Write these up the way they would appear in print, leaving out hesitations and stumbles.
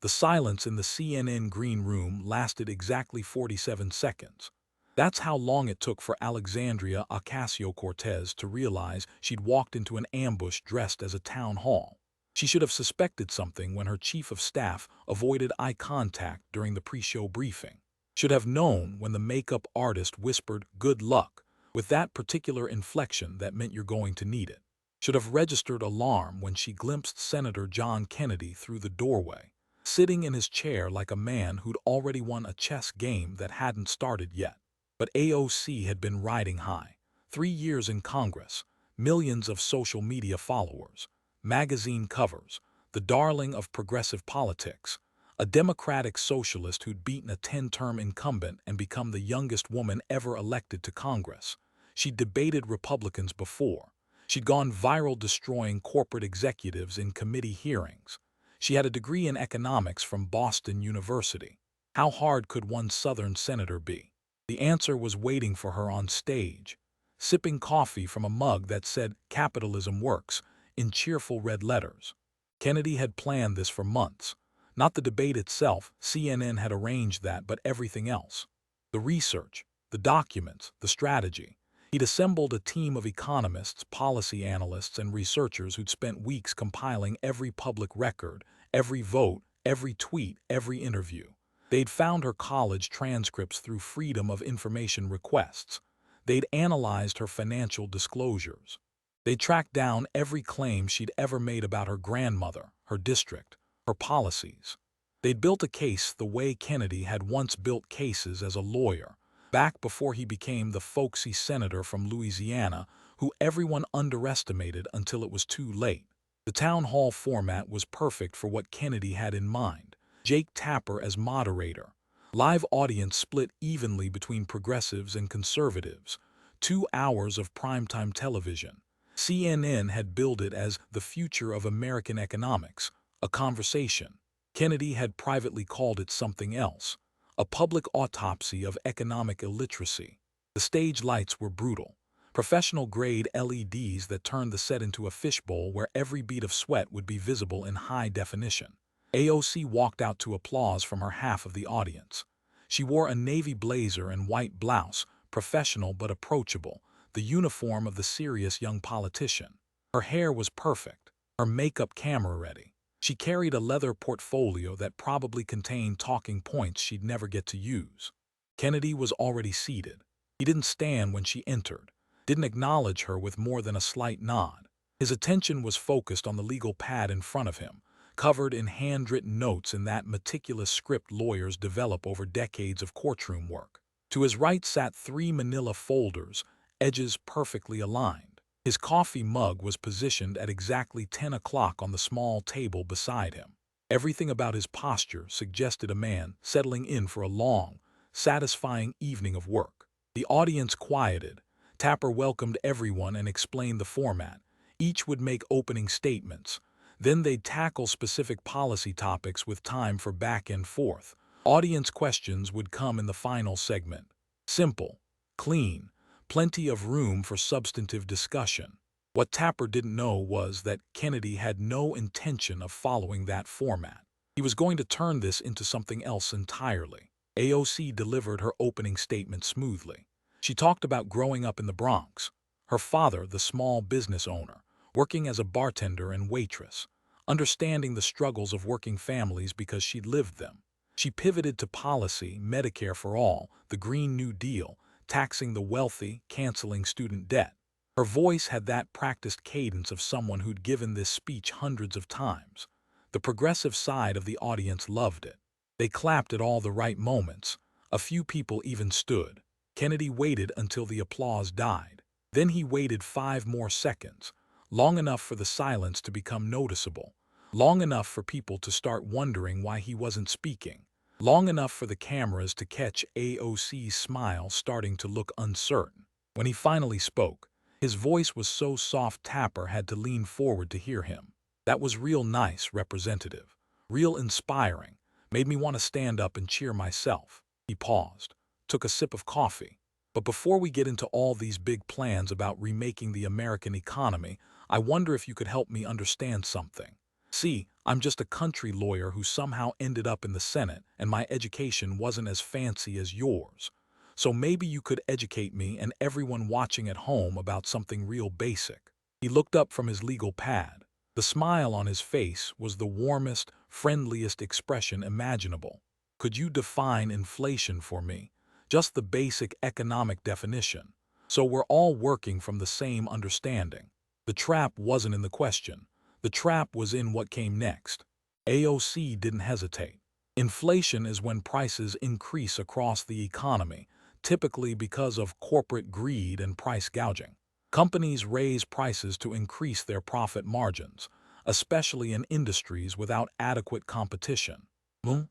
The silence in the CNN green room lasted exactly 47 seconds. That's how long it took for Alexandria Ocasio-Cortez to realize she'd walked into an ambush dressed as a town hall. She should have suspected something when her chief of staff avoided eye contact during the pre-show briefing. Should have known when the makeup artist whispered, "Good luck," with that particular inflection that meant you're going to need it. Should have registered alarm when she glimpsed Senator John Kennedy through the doorway, sitting in his chair like a man who'd already won a chess game that hadn't started yet. But AOC had been riding high. 3 years in Congress, millions of social media followers, magazine covers, the darling of progressive politics, a democratic socialist who'd beaten a 10-term incumbent and become the youngest woman ever elected to Congress. She'd debated Republicans before. She'd gone viral destroying corporate executives in committee hearings. She had a degree in economics from Boston University. How hard could one Southern senator be? The answer was waiting for her on stage, sipping coffee from a mug that said "Capitalism Works" in cheerful red letters. Kennedy had planned this for months. Not the debate itself, CNN had arranged that, but everything else. The research, the documents, the strategy. He'd assembled a team of economists, policy analysts, and researchers who'd spent weeks compiling every public record, every vote, every tweet, every interview. They'd found her college transcripts through Freedom of Information requests. They'd analyzed her financial disclosures. They'd tracked down every claim she'd ever made about her grandmother, her district, her policies. They'd built a case the way Kennedy had once built cases as a lawyer, back before he became the folksy senator from Louisiana who everyone underestimated until it was too late. The town hall format was perfect for what Kennedy had in mind. Jake Tapper as moderator. Live audience split evenly between progressives and conservatives. 2 hours of primetime television. CNN had billed it as the future of American economics, a conversation. Kennedy had privately called it something else, a public autopsy of economic illiteracy. The stage lights were brutal, professional-grade LEDs that turned the set into a fishbowl where every bead of sweat would be visible in high definition. AOC walked out to applause from her half of the audience. She wore a navy blazer and white blouse, professional but approachable, the uniform of the serious young politician. Her hair was perfect, her makeup camera-ready. She carried a leather portfolio that probably contained talking points she'd never get to use. Kennedy was already seated. He didn't stand when she entered, didn't acknowledge her with more than a slight nod. His attention was focused on the legal pad in front of him, covered in handwritten notes in that meticulous script lawyers develop over decades of courtroom work. To his right sat 3 manila folders, edges perfectly aligned. His coffee mug was positioned at exactly 10 o'clock on the small table beside him. Everything about his posture suggested a man settling in for a long, satisfying evening of work. The audience quieted. Tapper welcomed everyone and explained the format. Each would make opening statements. Then they'd tackle specific policy topics with time for back and forth. Audience questions would come in the final segment. Simple, clean, plenty of room for substantive discussion. What Tapper didn't know was that Kennedy had no intention of following that format. He was going to turn this into something else entirely. AOC delivered her opening statement smoothly. She talked about growing up in the Bronx, her father, the small business owner, working as a bartender and waitress, understanding the struggles of working families because she'd lived them. She pivoted to policy, Medicare for all, the Green New Deal, taxing the wealthy, canceling student debt. Her voice had that practiced cadence of someone who'd given this speech hundreds of times. The progressive side of the audience loved it. They clapped at all the right moments. A few people even stood. Kennedy waited until the applause died. Then he waited 5 more seconds, long enough for the silence to become noticeable, long enough for people to start wondering why he wasn't speaking, long enough for the cameras to catch AOC's smile starting to look uncertain. When he finally spoke, his voice was so soft Tapper had to lean forward to hear him. That was real nice, Representative. Real inspiring. Made me want to stand up and cheer myself. He paused, took a sip of coffee. But before we get into all these big plans about remaking the American economy, I wonder if you could help me understand something. See, I'm just a country lawyer who somehow ended up in the Senate, and my education wasn't as fancy as yours. So maybe you could educate me and everyone watching at home about something real basic." He looked up from his legal pad. The smile on his face was the warmest, friendliest expression imaginable. "Could you define inflation for me? Just the basic economic definition, so we're all working from the same understanding." The trap wasn't in the question. The trap was in what came next. AOC didn't hesitate. Inflation is when prices increase across the economy, typically because of corporate greed and price gouging. Companies raise prices to increase their profit margins, especially in industries without adequate competition.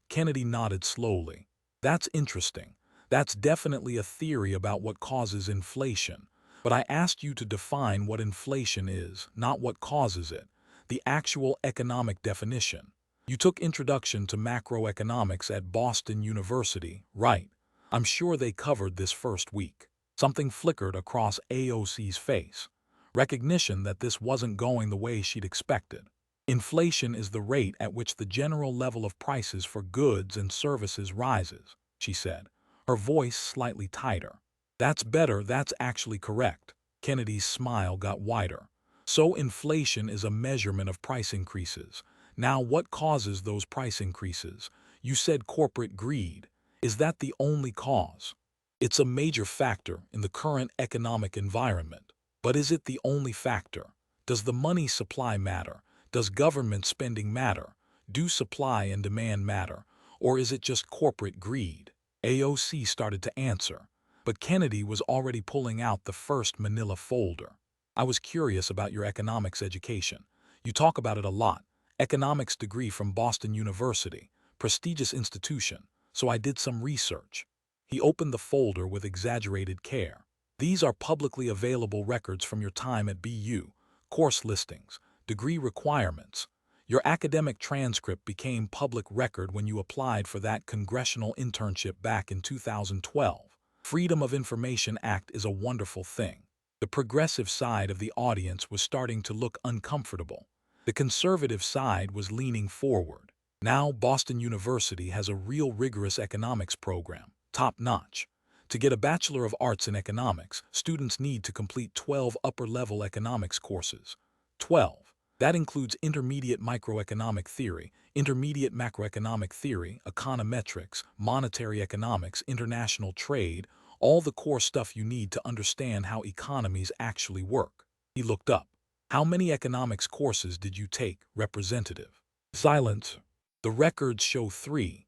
Kennedy nodded slowly. "That's interesting. That's definitely a theory about what causes inflation. But I asked you to define what inflation is, not what causes it, the actual economic definition. You took Introduction to Macroeconomics at Boston University, right? I'm sure they covered this first week." Something flickered across AOC's face. Recognition that this wasn't going the way she'd expected. "Inflation is the rate at which the general level of prices for goods and services rises," she said, her voice slightly tighter. "That's better, that's actually correct." Kennedy's smile got wider. "So inflation is a measurement of price increases. Now what causes those price increases? You said corporate greed. Is that the only cause?" "It's a major factor in the current economic environment. But is it the only factor? Does the money supply matter? Does government spending matter? Do supply and demand matter? Or is it just corporate greed?" AOC started to answer, but Kennedy was already pulling out the first manila folder. "I was curious about your economics education. You talk about it a lot. Economics degree from Boston University, prestigious institution, so I did some research." He opened the folder with exaggerated care. "These are publicly available records from your time at BU, course listings, degree requirements. Your academic transcript became public record when you applied for that congressional internship back in 2012. Freedom of Information Act is a wonderful thing." The progressive side of the audience was starting to look uncomfortable. The conservative side was leaning forward. Now Boston University has a real rigorous economics program, top-notch. To get a Bachelor of Arts in Economics, students need to complete 12 upper-level economics courses. 12. That includes intermediate microeconomic theory, intermediate macroeconomic theory, econometrics, monetary economics, international trade, all the core stuff you need to understand how economies actually work. He looked up. "How many economics courses did you take, Representative?" Silence. "The records show three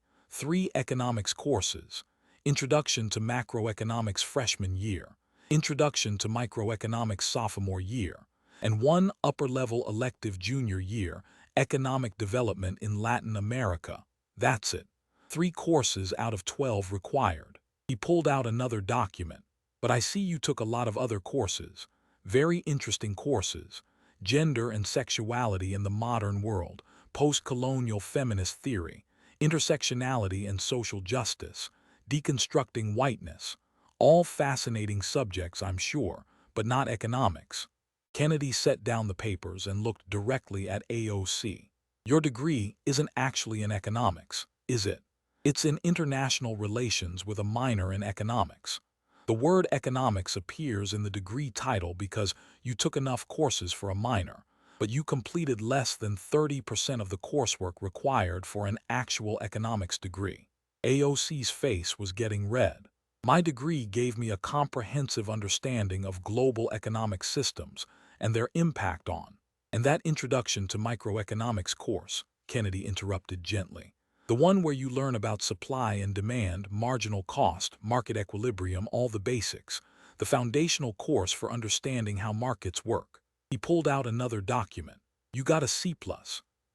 economics courses. Introduction to Macroeconomics freshman year, Introduction to Microeconomics sophomore year, and one upper-level elective junior year, Economic Development in Latin America. That's it. 3 courses out of 12 required." He pulled out another document. "But I see you took a lot of other courses. Very interesting courses. Gender and Sexuality in the Modern World, Post-Colonial Feminist Theory, Intersectionality and Social Justice, Deconstructing Whiteness. All fascinating subjects, I'm sure, but not economics." Kennedy set down the papers and looked directly at AOC. "Your degree isn't actually in economics, is it? It's in international relations with a minor in economics. The word economics appears in the degree title because you took enough courses for a minor, but you completed less than 30% of the coursework required for an actual economics degree." AOC's face was getting red. "My degree gave me a comprehensive understanding of global economic systems and their impact on." "And that Introduction to Microeconomics course," Kennedy interrupted gently. "The one where you learn about supply and demand, marginal cost, market equilibrium, all the basics, the foundational course for understanding how markets work." He pulled out another document. "You got a C+.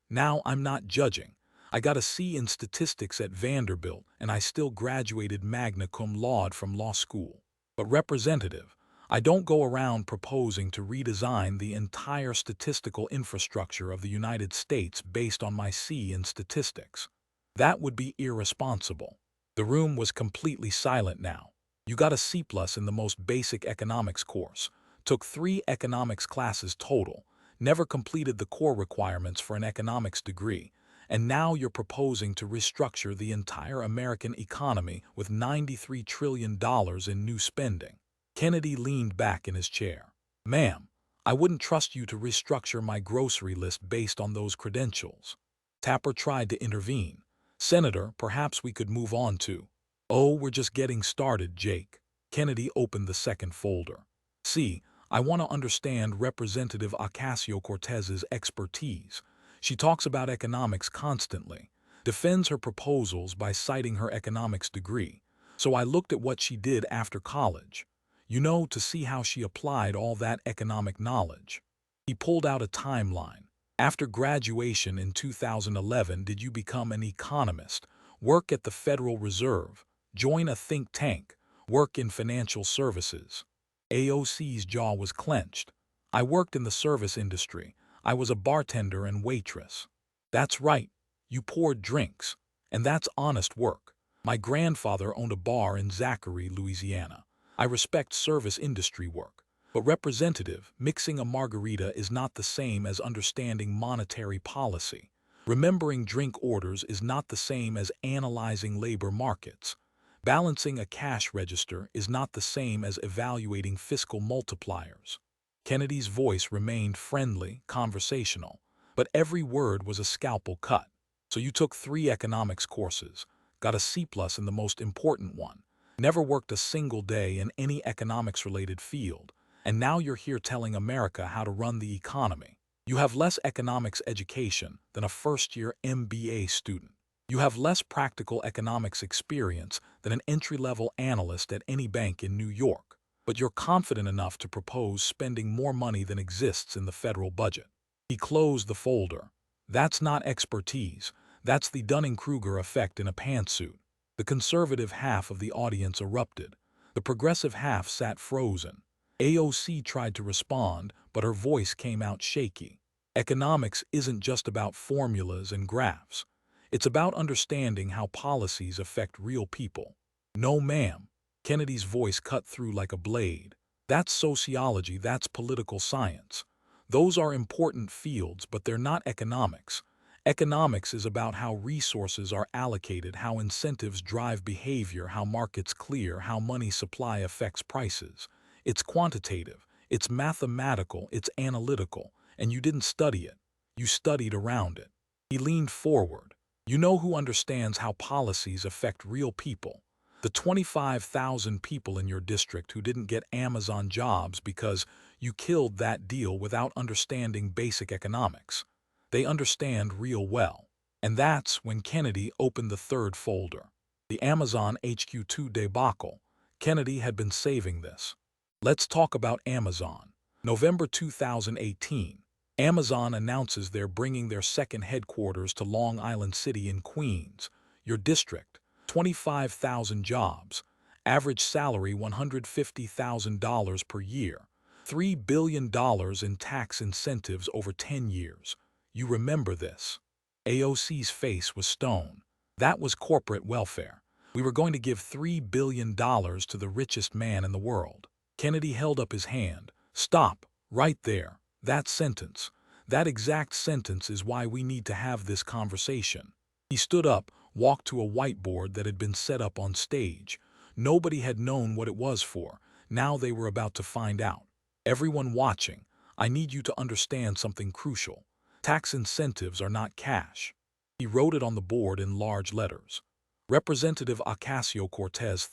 Now, I'm not judging. I got a C in statistics at Vanderbilt, and I still graduated magna cum laude from law school. But Representative, I don't go around proposing to redesign the entire statistical infrastructure of the United States based on my C in statistics. That would be irresponsible." The room was completely silent now. "You got a C+ in the most basic economics course, took 3 economics classes total, never completed the core requirements for an economics degree, and now you're proposing to restructure the entire American economy with $93 trillion in new spending. Kennedy leaned back in his chair. Ma'am, I wouldn't trust you to restructure my grocery list based on those credentials. Tapper tried to intervene. Senator, perhaps we could move on to. Oh, we're just getting started, Jake. Kennedy opened the second folder. See, I want to understand Representative Ocasio-Cortez's expertise. She talks about economics constantly, defends her proposals by citing her economics degree. So I looked at what she did after college. You know, to see how she applied all that economic knowledge. He pulled out a timeline. After graduation in 2011, did you become an economist, work at the Federal Reserve, join a think tank, work in financial services? AOC's jaw was clenched. I worked in the service industry. I was a bartender and waitress. That's right. You poured drinks. And that's honest work. My grandfather owned a bar in Zachary, Louisiana. I respect service industry work. But representative, mixing a margarita is not the same as understanding monetary policy. Remembering drink orders is not the same as analyzing labor markets. Balancing a cash register is not the same as evaluating fiscal multipliers. Kennedy's voice remained friendly, conversational, but every word was a scalpel cut. So you took 3 economics courses, got a C+ in the most important one, never worked a single day in any economics-related field, and now you're here telling America how to run the economy. You have less economics education than a first-year MBA student. You have less practical economics experience than an entry-level analyst at any bank in New York, but you're confident enough to propose spending more money than exists in the federal budget. He closed the folder. That's not expertise. That's the Dunning-Kruger effect in a pantsuit. The conservative half of the audience erupted. The progressive half sat frozen. AOC tried to respond, but her voice came out shaky. Economics isn't just about formulas and graphs. It's about understanding how policies affect real people. No, ma'am. Kennedy's voice cut through like a blade. That's sociology, that's political science. Those are important fields, but they're not economics. Economics is about how resources are allocated, how incentives drive behavior, how markets clear, how money supply affects prices. It's quantitative, it's mathematical, it's analytical, and you didn't study it. You studied around it. He leaned forward. You know who understands how policies affect real people? The 25,000 people in your district who didn't get Amazon jobs because you killed that deal without understanding basic economics. They understand real well. And that's when Kennedy opened the third folder. The Amazon HQ2 debacle. Kennedy had been saving this. Let's talk about Amazon. November 2018. Amazon announces they're bringing their second headquarters to Long Island City in Queens, your district. 25,000 jobs. Average salary $150,000 per year. $3 billion in tax incentives over 10 years. You remember this. AOC's face was stone. That was corporate welfare. We were going to give $3 billion to the richest man in the world. Kennedy held up his hand. Stop, right there. That sentence. That exact sentence is why we need to have this conversation. He stood up, walked to a whiteboard that had been set up on stage. Nobody had known what it was for. Now they were about to find out. Everyone watching, I need you to understand something crucial. Tax incentives are not cash. He wrote it on the board in large letters. Representative Ocasio-Cortez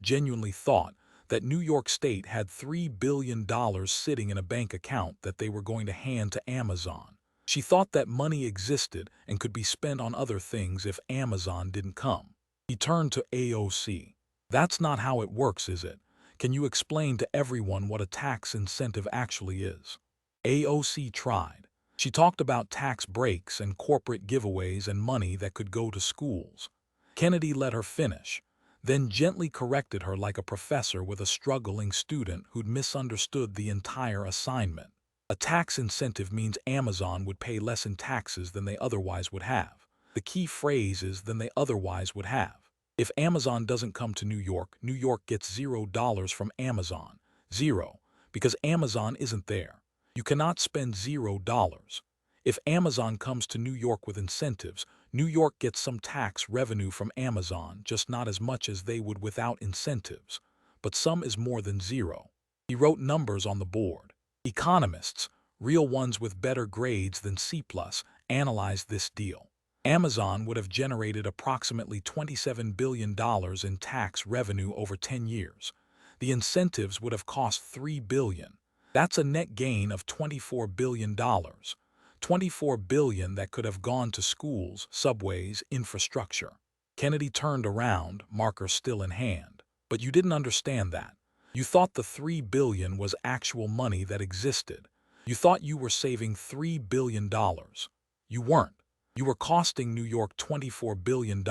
genuinely thought, that New York State had $3 billion sitting in a bank account that they were going to hand to Amazon. She thought that money existed and could be spent on other things if Amazon didn't come. He turned to AOC. That's not how it works, is it? Can you explain to everyone what a tax incentive actually is? AOC tried. She talked about tax breaks and corporate giveaways and money that could go to schools. Kennedy let her finish, then gently corrected her like a professor with a struggling student who'd misunderstood the entire assignment. A tax incentive means Amazon would pay less in taxes than they otherwise would have. The key phrase is than they otherwise would have. If Amazon doesn't come to New York gets $0 from Amazon. Zero. Because Amazon isn't there. You cannot spend $0. If Amazon comes to New York with incentives, New York gets some tax revenue from Amazon, just not as much as they would without incentives. But some is more than zero. He wrote numbers on the board. Economists, real ones with better grades than C+, analyzed this deal. Amazon would have generated approximately $27 billion in tax revenue over 10 years. The incentives would have cost $3 billion. That's a net gain of $24 billion. $24 billion that could have gone to schools, subways, infrastructure. Kennedy turned around, marker still in hand. But you didn't understand that. You thought the $3 billion was actual money that existed. You thought you were saving $3 billion. You weren't. You were costing New York $24 billion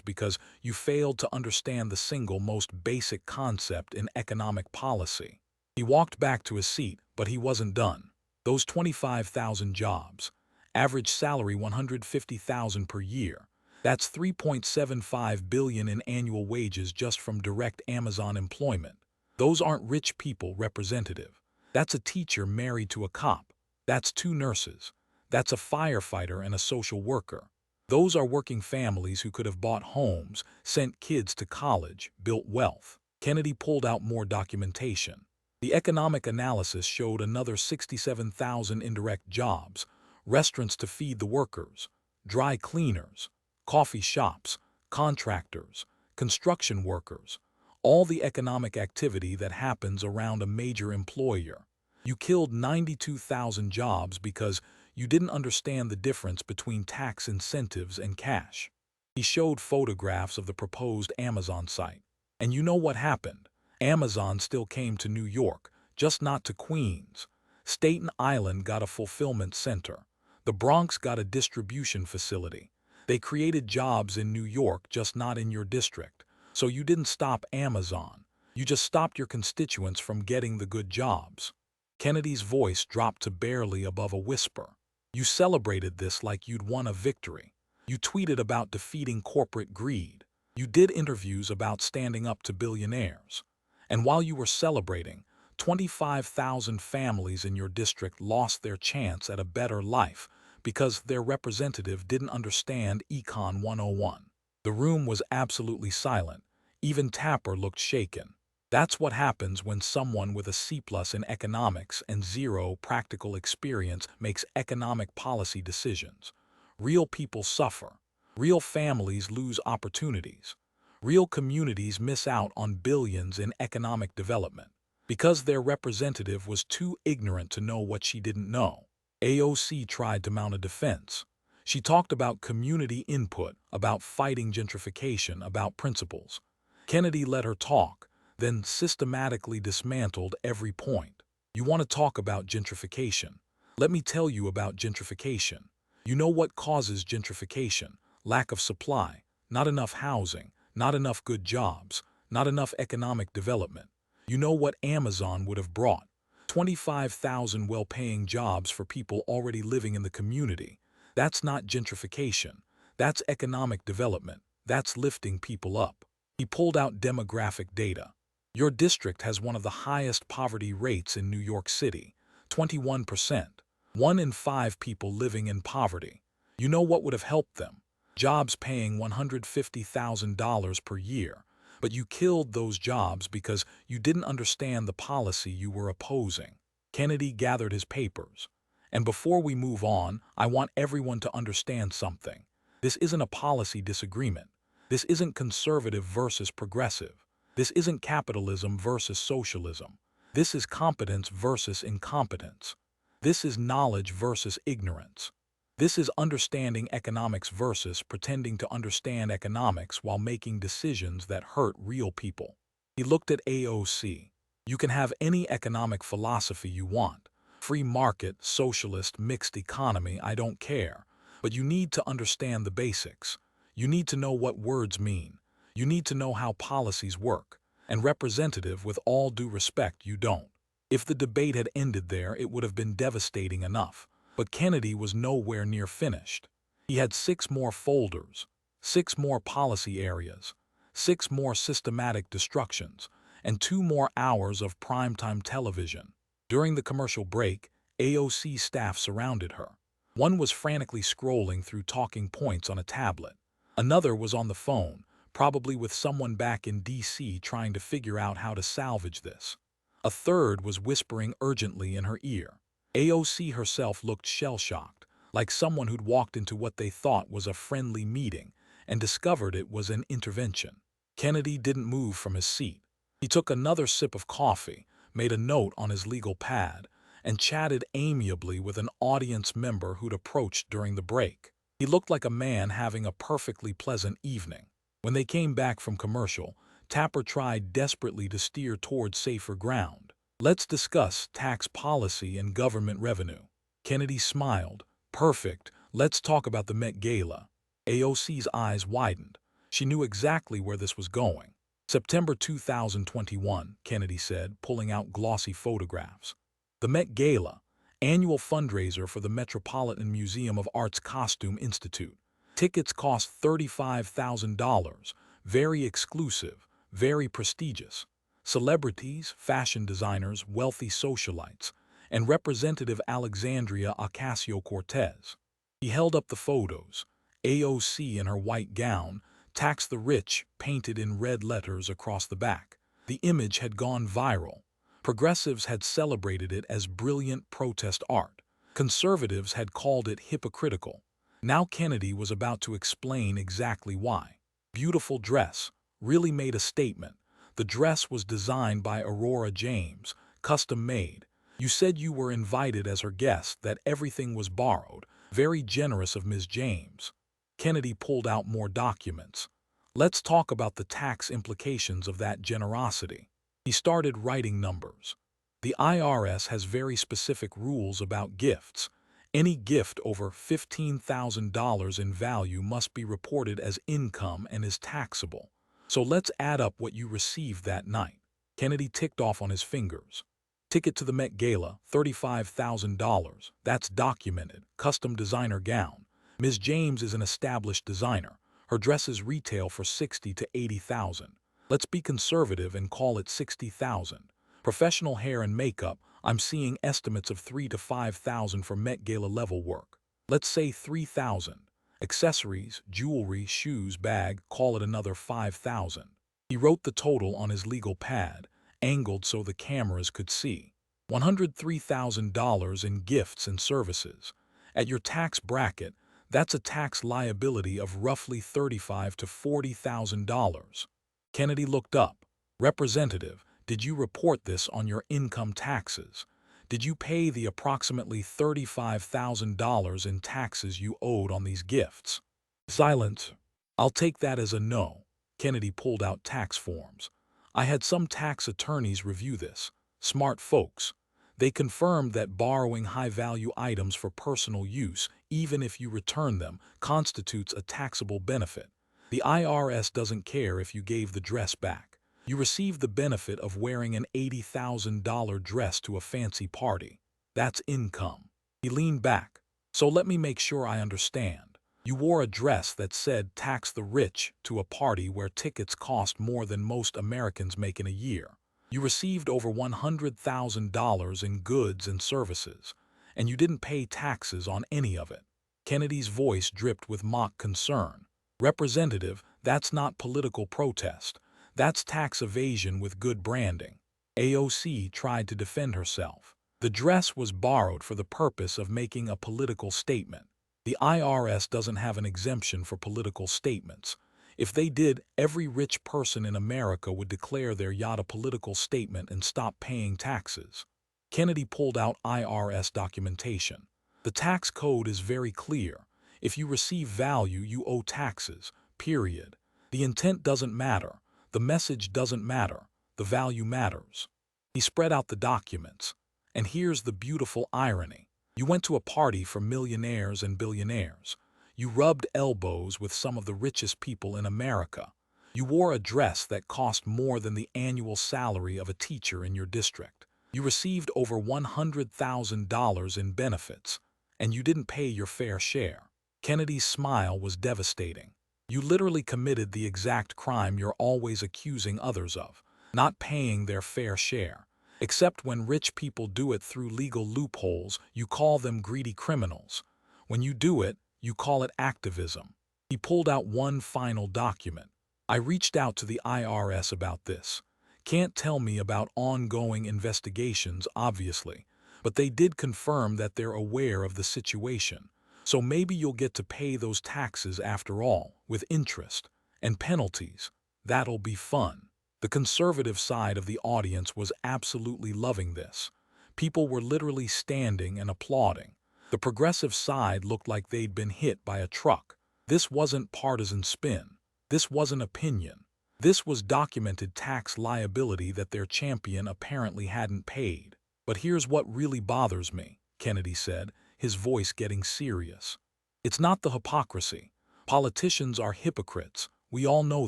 because you failed to understand the single most basic concept in economic policy. He walked back to his seat, but he wasn't done. Those 25,000 jobs, average salary $150,000 per year. That's $3.75 billion in annual wages just from direct Amazon employment. Those aren't rich people, Representative. That's a teacher married to a cop. That's 2 nurses. That's a firefighter and a social worker. Those are working families who could have bought homes, sent kids to college, built wealth. Kennedy pulled out more documentation. The economic analysis showed another 67,000 indirect jobs, restaurants to feed the workers, dry cleaners, coffee shops, contractors, construction workers, all the economic activity that happens around a major employer. You killed 92,000 jobs because you didn't understand the difference between tax incentives and cash. He showed photographs of the proposed Amazon site. And you know what happened? Amazon still came to New York, just not to Queens. Staten Island got a fulfillment center. The Bronx got a distribution facility. They created jobs in New York, just not in your district. So you didn't stop Amazon. You just stopped your constituents from getting the good jobs. Kennedy's voice dropped to barely above a whisper. You celebrated this like you'd won a victory. You tweeted about defeating corporate greed. You did interviews about standing up to billionaires. And while you were celebrating, 25,000 families in your district lost their chance at a better life because their representative didn't understand Econ 101. The room was absolutely silent. Even Tapper looked shaken. That's what happens when someone with a C+ in economics and 0 practical experience makes economic policy decisions. Real people suffer. Real families lose opportunities. Real communities miss out on billions in economic development because their representative was too ignorant to know what she didn't know. AOC tried to mount a defense. She talked about community input, about fighting gentrification, about principles. Kennedy let her talk, then systematically dismantled every point. You want to talk about gentrification? Let me tell you about gentrification. You know what causes gentrification? Lack of supply, not enough housing, not enough good jobs, not enough economic development. You know what Amazon would have brought? 25,000 well-paying jobs for people already living in the community. That's not gentrification. That's economic development. That's lifting people up. He pulled out demographic data. Your district has one of the highest poverty rates in New York City, 21%. 1 in 5 people living in poverty. You know what would have helped them? Jobs paying $150,000 per year. But you killed those jobs because you didn't understand the policy you were opposing. Kennedy gathered his papers. And before we move on, I want everyone to understand something. This isn't a policy disagreement. This isn't conservative versus progressive. This isn't capitalism versus socialism. This is competence versus incompetence. This is knowledge versus ignorance. This is understanding economics versus pretending to understand economics while making decisions that hurt real people. He looked at AOC. You can have any economic philosophy you want. Free market, socialist, mixed economy, I don't care. But you need to understand the basics. You need to know what words mean. You need to know how policies work. And Representative, with all due respect, you don't. If the debate had ended there, it would have been devastating enough. But Kennedy was nowhere near finished. He had 6 more folders, 6 more policy areas, 6 more systematic destructions, and 2 more hours of primetime television. During the commercial break, AOC staff surrounded her. One was frantically scrolling through talking points on a tablet. Another was on the phone, probably with someone back in DC trying to figure out how to salvage this. A third was whispering urgently in her ear. AOC herself looked shell-shocked, like someone who'd walked into what they thought was a friendly meeting and discovered it was an intervention. Kennedy didn't move from his seat. He took another sip of coffee, made a note on his legal pad, and chatted amiably with an audience member who'd approached during the break. He looked like a man having a perfectly pleasant evening. When they came back from commercial, Tapper tried desperately to steer towards safer ground. "Let's discuss tax policy and government revenue." Kennedy smiled. "Perfect. Let's talk about the Met Gala." AOC's eyes widened. She knew exactly where this was going. "September 2021, Kennedy said, pulling out glossy photographs. "The Met Gala, annual fundraiser for the Metropolitan Museum of Art's Costume Institute. Tickets cost $35,000, very exclusive, very prestigious. Celebrities, fashion designers, wealthy socialites, and Representative Alexandria Ocasio-Cortez." He held up the photos. AOC in her white gown, "Tax the Rich," painted in red letters across the back. The image had gone viral. Progressives had celebrated it as brilliant protest art. Conservatives had called it hypocritical. Now Kennedy was about to explain exactly why. "Beautiful dress. Really made a statement. The dress was designed by Aurora James, custom made. You said you were invited as her guest, that everything was borrowed. Very generous of Ms. James." Kennedy pulled out more documents. "Let's talk about the tax implications of that generosity." He started writing numbers. "The IRS has very specific rules about gifts. Any gift over $15,000 in value must be reported as income and is taxable. So let's add up what you received that night." Kennedy ticked off on his fingers. "Ticket to the Met Gala, $35,000. That's documented. Custom designer gown. Ms. James is an established designer. Her dresses retail for $60,000 to $80,000. Let's be conservative and call it $60,000. Professional hair and makeup, I'm seeing estimates of $3,000 to $5,000 for Met Gala level work. Let's say $3,000. Accessories, jewelry, shoes, bag, call it another $5,000. He wrote the total on his legal pad, angled so the cameras could see. $103,000 in gifts and services. At your tax bracket, that's a tax liability of roughly $35,000 to $40,000. Kennedy looked up. "Representative, did you report this on your income taxes? Did you pay the approximately $35,000 in taxes you owed on these gifts?" Silence. "I'll take that as a no." Kennedy pulled out tax forms. "I had some tax attorneys review this. Smart folks. They confirmed that borrowing high-value items for personal use, even if you return them, constitutes a taxable benefit. The IRS doesn't care if you gave the dress back. You received the benefit of wearing an $80,000 dress to a fancy party. That's income." He leaned back. "So let me make sure I understand. You wore a dress that said 'tax the rich' to a party where tickets cost more than most Americans make in a year. You received over $100,000 in goods and services, and you didn't pay taxes on any of it." Kennedy's voice dripped with mock concern. "Representative, that's not political protest. That's tax evasion with good branding." AOC tried to defend herself. "The dress was borrowed for the purpose of making a political statement. The IRS doesn't have an exemption for political statements. If they did, every rich person in America would declare their yacht a political statement and stop paying taxes." Kennedy pulled out IRS documentation. "The tax code is very clear. If you receive value, you owe taxes, period. The intent doesn't matter. The message doesn't matter. The value matters." He spread out the documents. "And here's the beautiful irony. You went to a party for millionaires and billionaires. You rubbed elbows with some of the richest people in America. You wore a dress that cost more than the annual salary of a teacher in your district. You received over $100,000 in benefits, and you didn't pay your fair share." Kennedy's smile was devastating. "You literally committed the exact crime you're always accusing others of, not paying their fair share. Except when rich people do it through legal loopholes, you call them greedy criminals. When you do it, you call it activism. He pulled out one final document. I reached out to the IRS about this. Can't tell me about ongoing investigations, obviously, but they did confirm that they're aware of the situation. So maybe you'll get to pay those taxes after all, with interest and penalties. That'll be fun. The conservative side of the audience was absolutely loving this. People were literally standing and applauding. The progressive side looked like they'd been hit by a truck. This wasn't partisan spin. This wasn't opinion. This was documented tax liability that their champion apparently hadn't paid. But here's what really bothers me, Kennedy said, his voice getting serious. It's not the hypocrisy. Politicians are hypocrites. We all know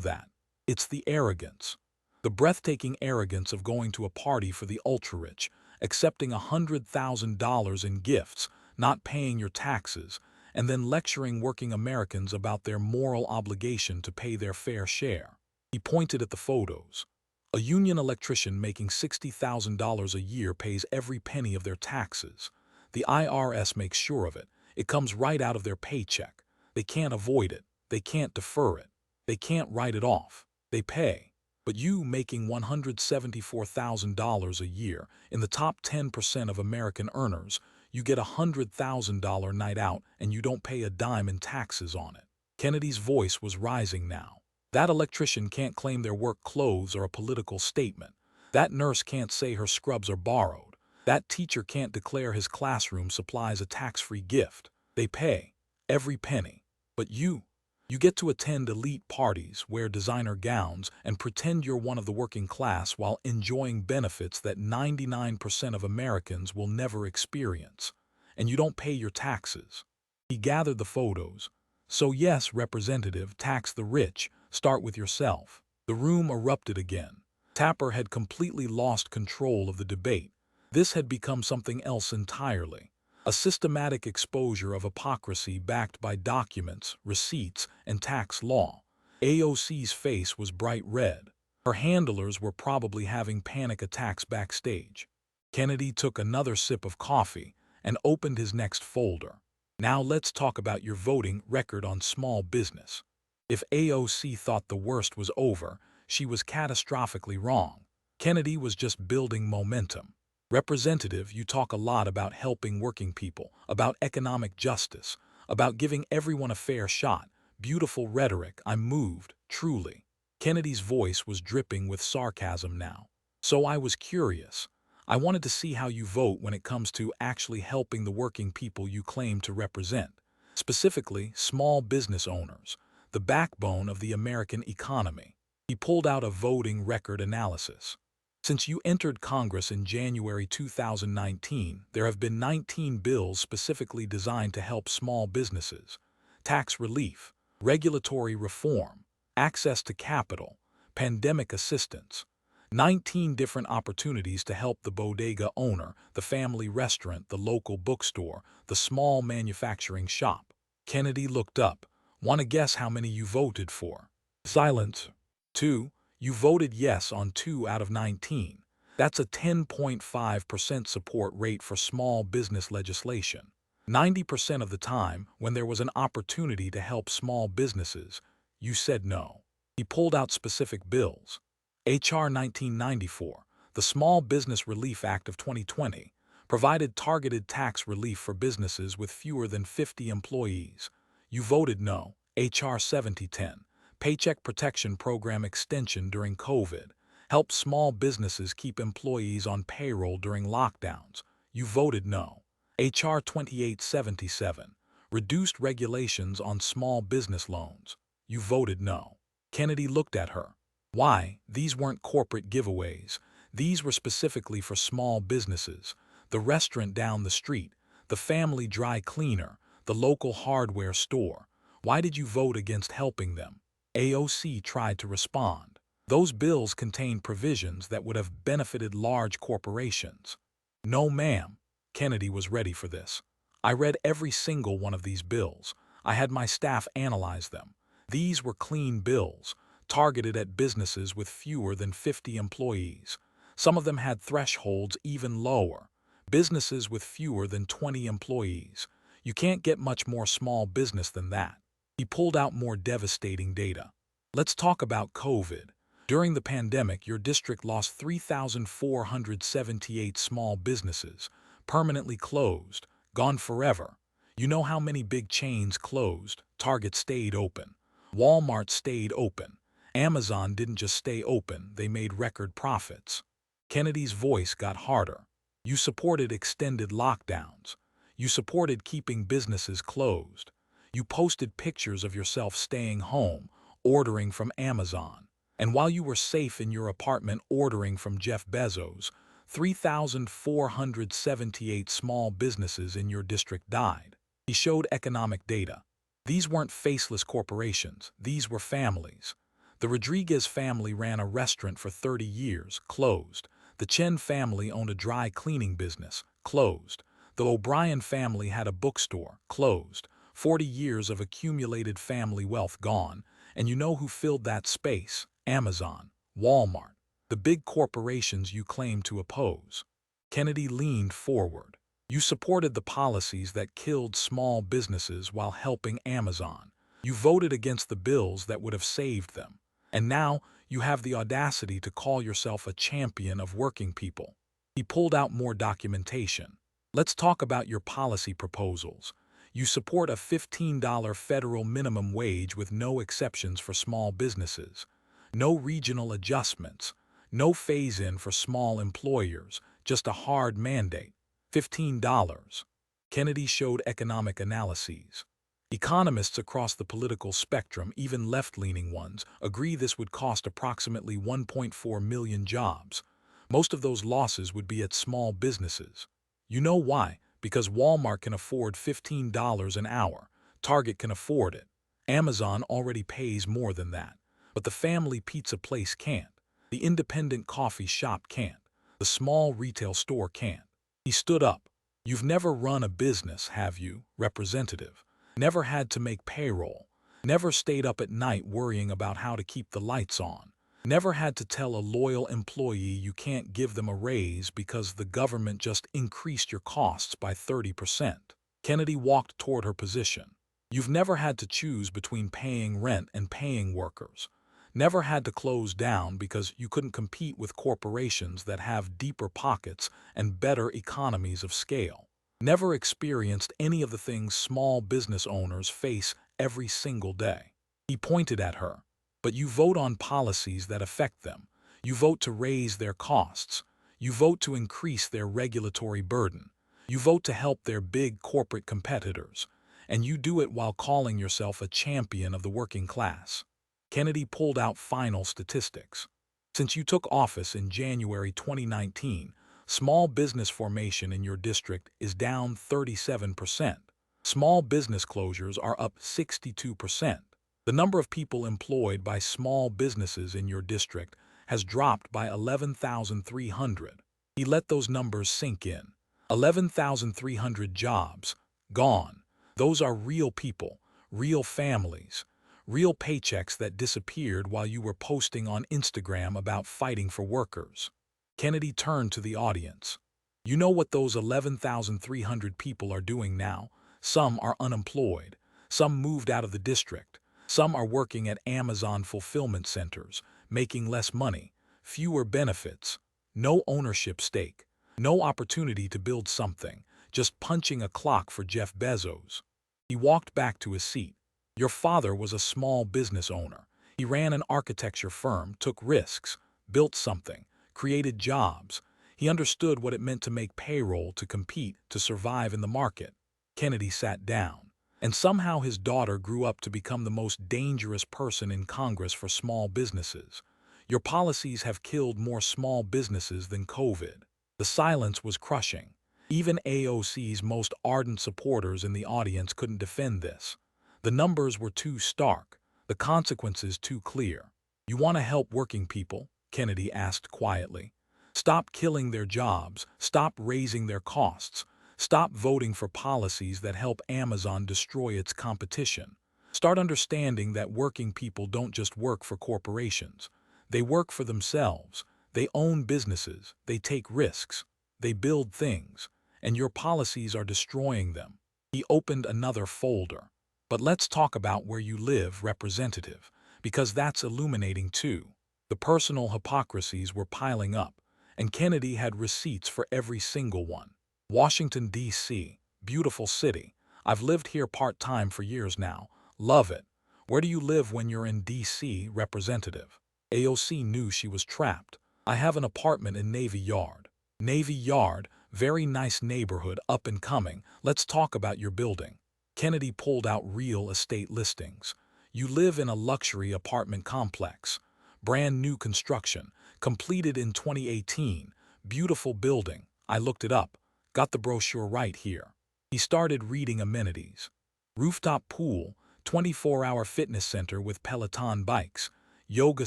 that. It's the arrogance. The breathtaking arrogance of going to a party for the ultra-rich, accepting $100,000 in gifts, not paying your taxes, and then lecturing working Americans about their moral obligation to pay their fair share. He pointed at the photos. A union electrician making $60,000 a year pays every penny of their taxes. The IRS makes sure of it. It comes right out of their paycheck. They can't avoid it. They can't defer it. They can't write it off. They pay. But you, making $174,000 a year, in the top 10% of American earners, you get a $100,000 night out and you don't pay a dime in taxes on it. Kennedy's voice was rising now. That electrician can't claim their work clothes are a political statement. That nurse can't say her scrubs are borrowed. That teacher can't declare his classroom supplies a tax-free gift. They pay. Every penny. But you get to attend elite parties, wear designer gowns, and pretend you're one of the working class while enjoying benefits that 99% of Americans will never experience. And you don't pay your taxes. He gathered the photos. So yes, Representative, tax the rich. Start with yourself. The room erupted again. Tapper had completely lost control of the debate. This had become something else entirely. A systematic exposure of hypocrisy backed by documents, receipts, and tax law. AOC's face was bright red. Her handlers were probably having panic attacks backstage. Kennedy took another sip of coffee and opened his next folder. Now let's talk about your voting record on small business. If AOC thought the worst was over, she was catastrophically wrong. Kennedy was just building momentum. Representative, you talk a lot about helping working people, about economic justice, about giving everyone a fair shot. Beautiful rhetoric. I'm moved, truly. Kennedy's voice was dripping with sarcasm now. So I was curious. I wanted to see how you vote when it comes to actually helping the working people you claim to represent. Specifically, small business owners, the backbone of the American economy. He pulled out a voting record analysis. Since you entered Congress in January 2019, there have been 19 bills specifically designed to help small businesses. Tax relief, regulatory reform, access to capital, pandemic assistance. 19 different opportunities to help the bodega owner, the family restaurant, the local bookstore, the small manufacturing shop. Kennedy looked up. Want to guess how many you voted for? Silence. 2. You voted yes on 2 out of 19. That's a 10.5% support rate for small business legislation. 90% of the time, when there was an opportunity to help small businesses, you said no. He pulled out specific bills. H.R. 1994, the Small Business Relief Act of 2020, provided targeted tax relief for businesses with fewer than 50 employees. You voted no. H.R. 7010. Paycheck Protection Program extension during COVID, helped small businesses keep employees on payroll during lockdowns. You voted no. H.R. 2877, reduced regulations on small business loans. You voted no. Kennedy looked at her. Why? These weren't corporate giveaways. These were specifically for small businesses. The restaurant down the street, the family dry cleaner, the local hardware store. Why did you vote against helping them? AOC tried to respond. Those bills contained provisions that would have benefited large corporations. No, ma'am. Kennedy was ready for this. I read every single one of these bills. I had my staff analyze them. These were clean bills, targeted at businesses with fewer than 50 employees. Some of them had thresholds even lower. Businesses with fewer than 20 employees. You can't get much more small business than that. He pulled out more devastating data. Let's talk about COVID. During the pandemic, your district lost 3,478 small businesses, permanently closed, gone forever. You know how many big chains closed? Target stayed open. Walmart stayed open. Amazon didn't just stay open, they made record profits. Kennedy's voice got harder. You supported extended lockdowns. You supported keeping businesses closed. You posted pictures of yourself staying home, ordering from Amazon. And while you were safe in your apartment ordering from Jeff Bezos, 3,478 small businesses in your district died. He showed economic data. These weren't faceless corporations, these were families. The Rodriguez family ran a restaurant for 30 years, closed. The Chen family owned a dry cleaning business, closed. The O'Brien family had a bookstore, closed. 40 years of accumulated family wealth gone. And you know who filled that space? Amazon, Walmart, the big corporations you claim to oppose. Kennedy leaned forward. You supported the policies that killed small businesses while helping Amazon. You voted against the bills that would have saved them. And now you have the audacity to call yourself a champion of working people. He pulled out more documentation. Let's talk about your policy proposals. You support a $15 federal minimum wage with no exceptions for small businesses. No regional adjustments. No phase-in for small employers. Just a hard mandate. $15. Kennedy showed economic analyses. Economists across the political spectrum, even left-leaning ones, agree this would cost approximately 1.4 million jobs. Most of those losses would be at small businesses. You know why? Because Walmart can afford $15 an hour. Target can afford it. Amazon already pays more than that. But the family pizza place can't. The independent coffee shop can't. The small retail store can't. He stood up. You've never run a business, have you, representative? Never had to make payroll. Never stayed up at night worrying about how to keep the lights on. Never had to tell a loyal employee you can't give them a raise because the government just increased your costs by 30%. Kennedy walked toward her position. You've never had to choose between paying rent and paying workers. Never had to close down because you couldn't compete with corporations that have deeper pockets and better economies of scale. Never experienced any of the things small business owners face every single day. He pointed at her. But you vote on policies that affect them. You vote to raise their costs. You vote to increase their regulatory burden. You vote to help their big corporate competitors. And you do it while calling yourself a champion of the working class. Kennedy pulled out final statistics. Since you took office in January 2019, small business formation in your district is down 37%. Small business closures are up 62%. The number of people employed by small businesses in your district has dropped by 11,300. He let those numbers sink in. 11,300 jobs, gone. Those are real people, real families, real paychecks that disappeared while you were posting on Instagram about fighting for workers. Kennedy turned to the audience. You know what those 11,300 people are doing now? Some are unemployed. Some moved out of the district. Some are working at Amazon fulfillment centers, making less money, fewer benefits, no ownership stake, no opportunity to build something, just punching a clock for Jeff Bezos. He walked back to his seat. Your father was a small business owner. He ran an architecture firm, took risks, built something, created jobs. He understood what it meant to make payroll, to compete, to survive in the market. Kennedy sat down. And somehow his daughter grew up to become the most dangerous person in Congress for small businesses. Your policies have killed more small businesses than COVID. The silence was crushing. Even AOC's most ardent supporters in the audience couldn't defend this. The numbers were too stark, the consequences too clear. You want to help working people? Kennedy asked quietly. Stop killing their jobs, stop raising their costs. Stop voting for policies that help Amazon destroy its competition. Start understanding that working people don't just work for corporations. They work for themselves. They own businesses, they take risks, they build things, and your policies are destroying them. He opened another folder. But let's talk about where you live, Representative, because that's illuminating too. The personal hypocrisies were piling up, and Kennedy had receipts for every single one. Washington, D.C., beautiful city. I've lived here part-time for years now. Love it. Where do you live when you're in D.C., Representative? AOC knew she was trapped. I have an apartment in Navy Yard. Navy Yard, very nice neighborhood, up and coming. Let's talk about your building. Kennedy pulled out real estate listings. You live in a luxury apartment complex. Brand new construction, completed in 2018. Beautiful building. I looked it up. Got the brochure right here. He started reading amenities. Rooftop pool, 24-hour fitness center with Peloton bikes, yoga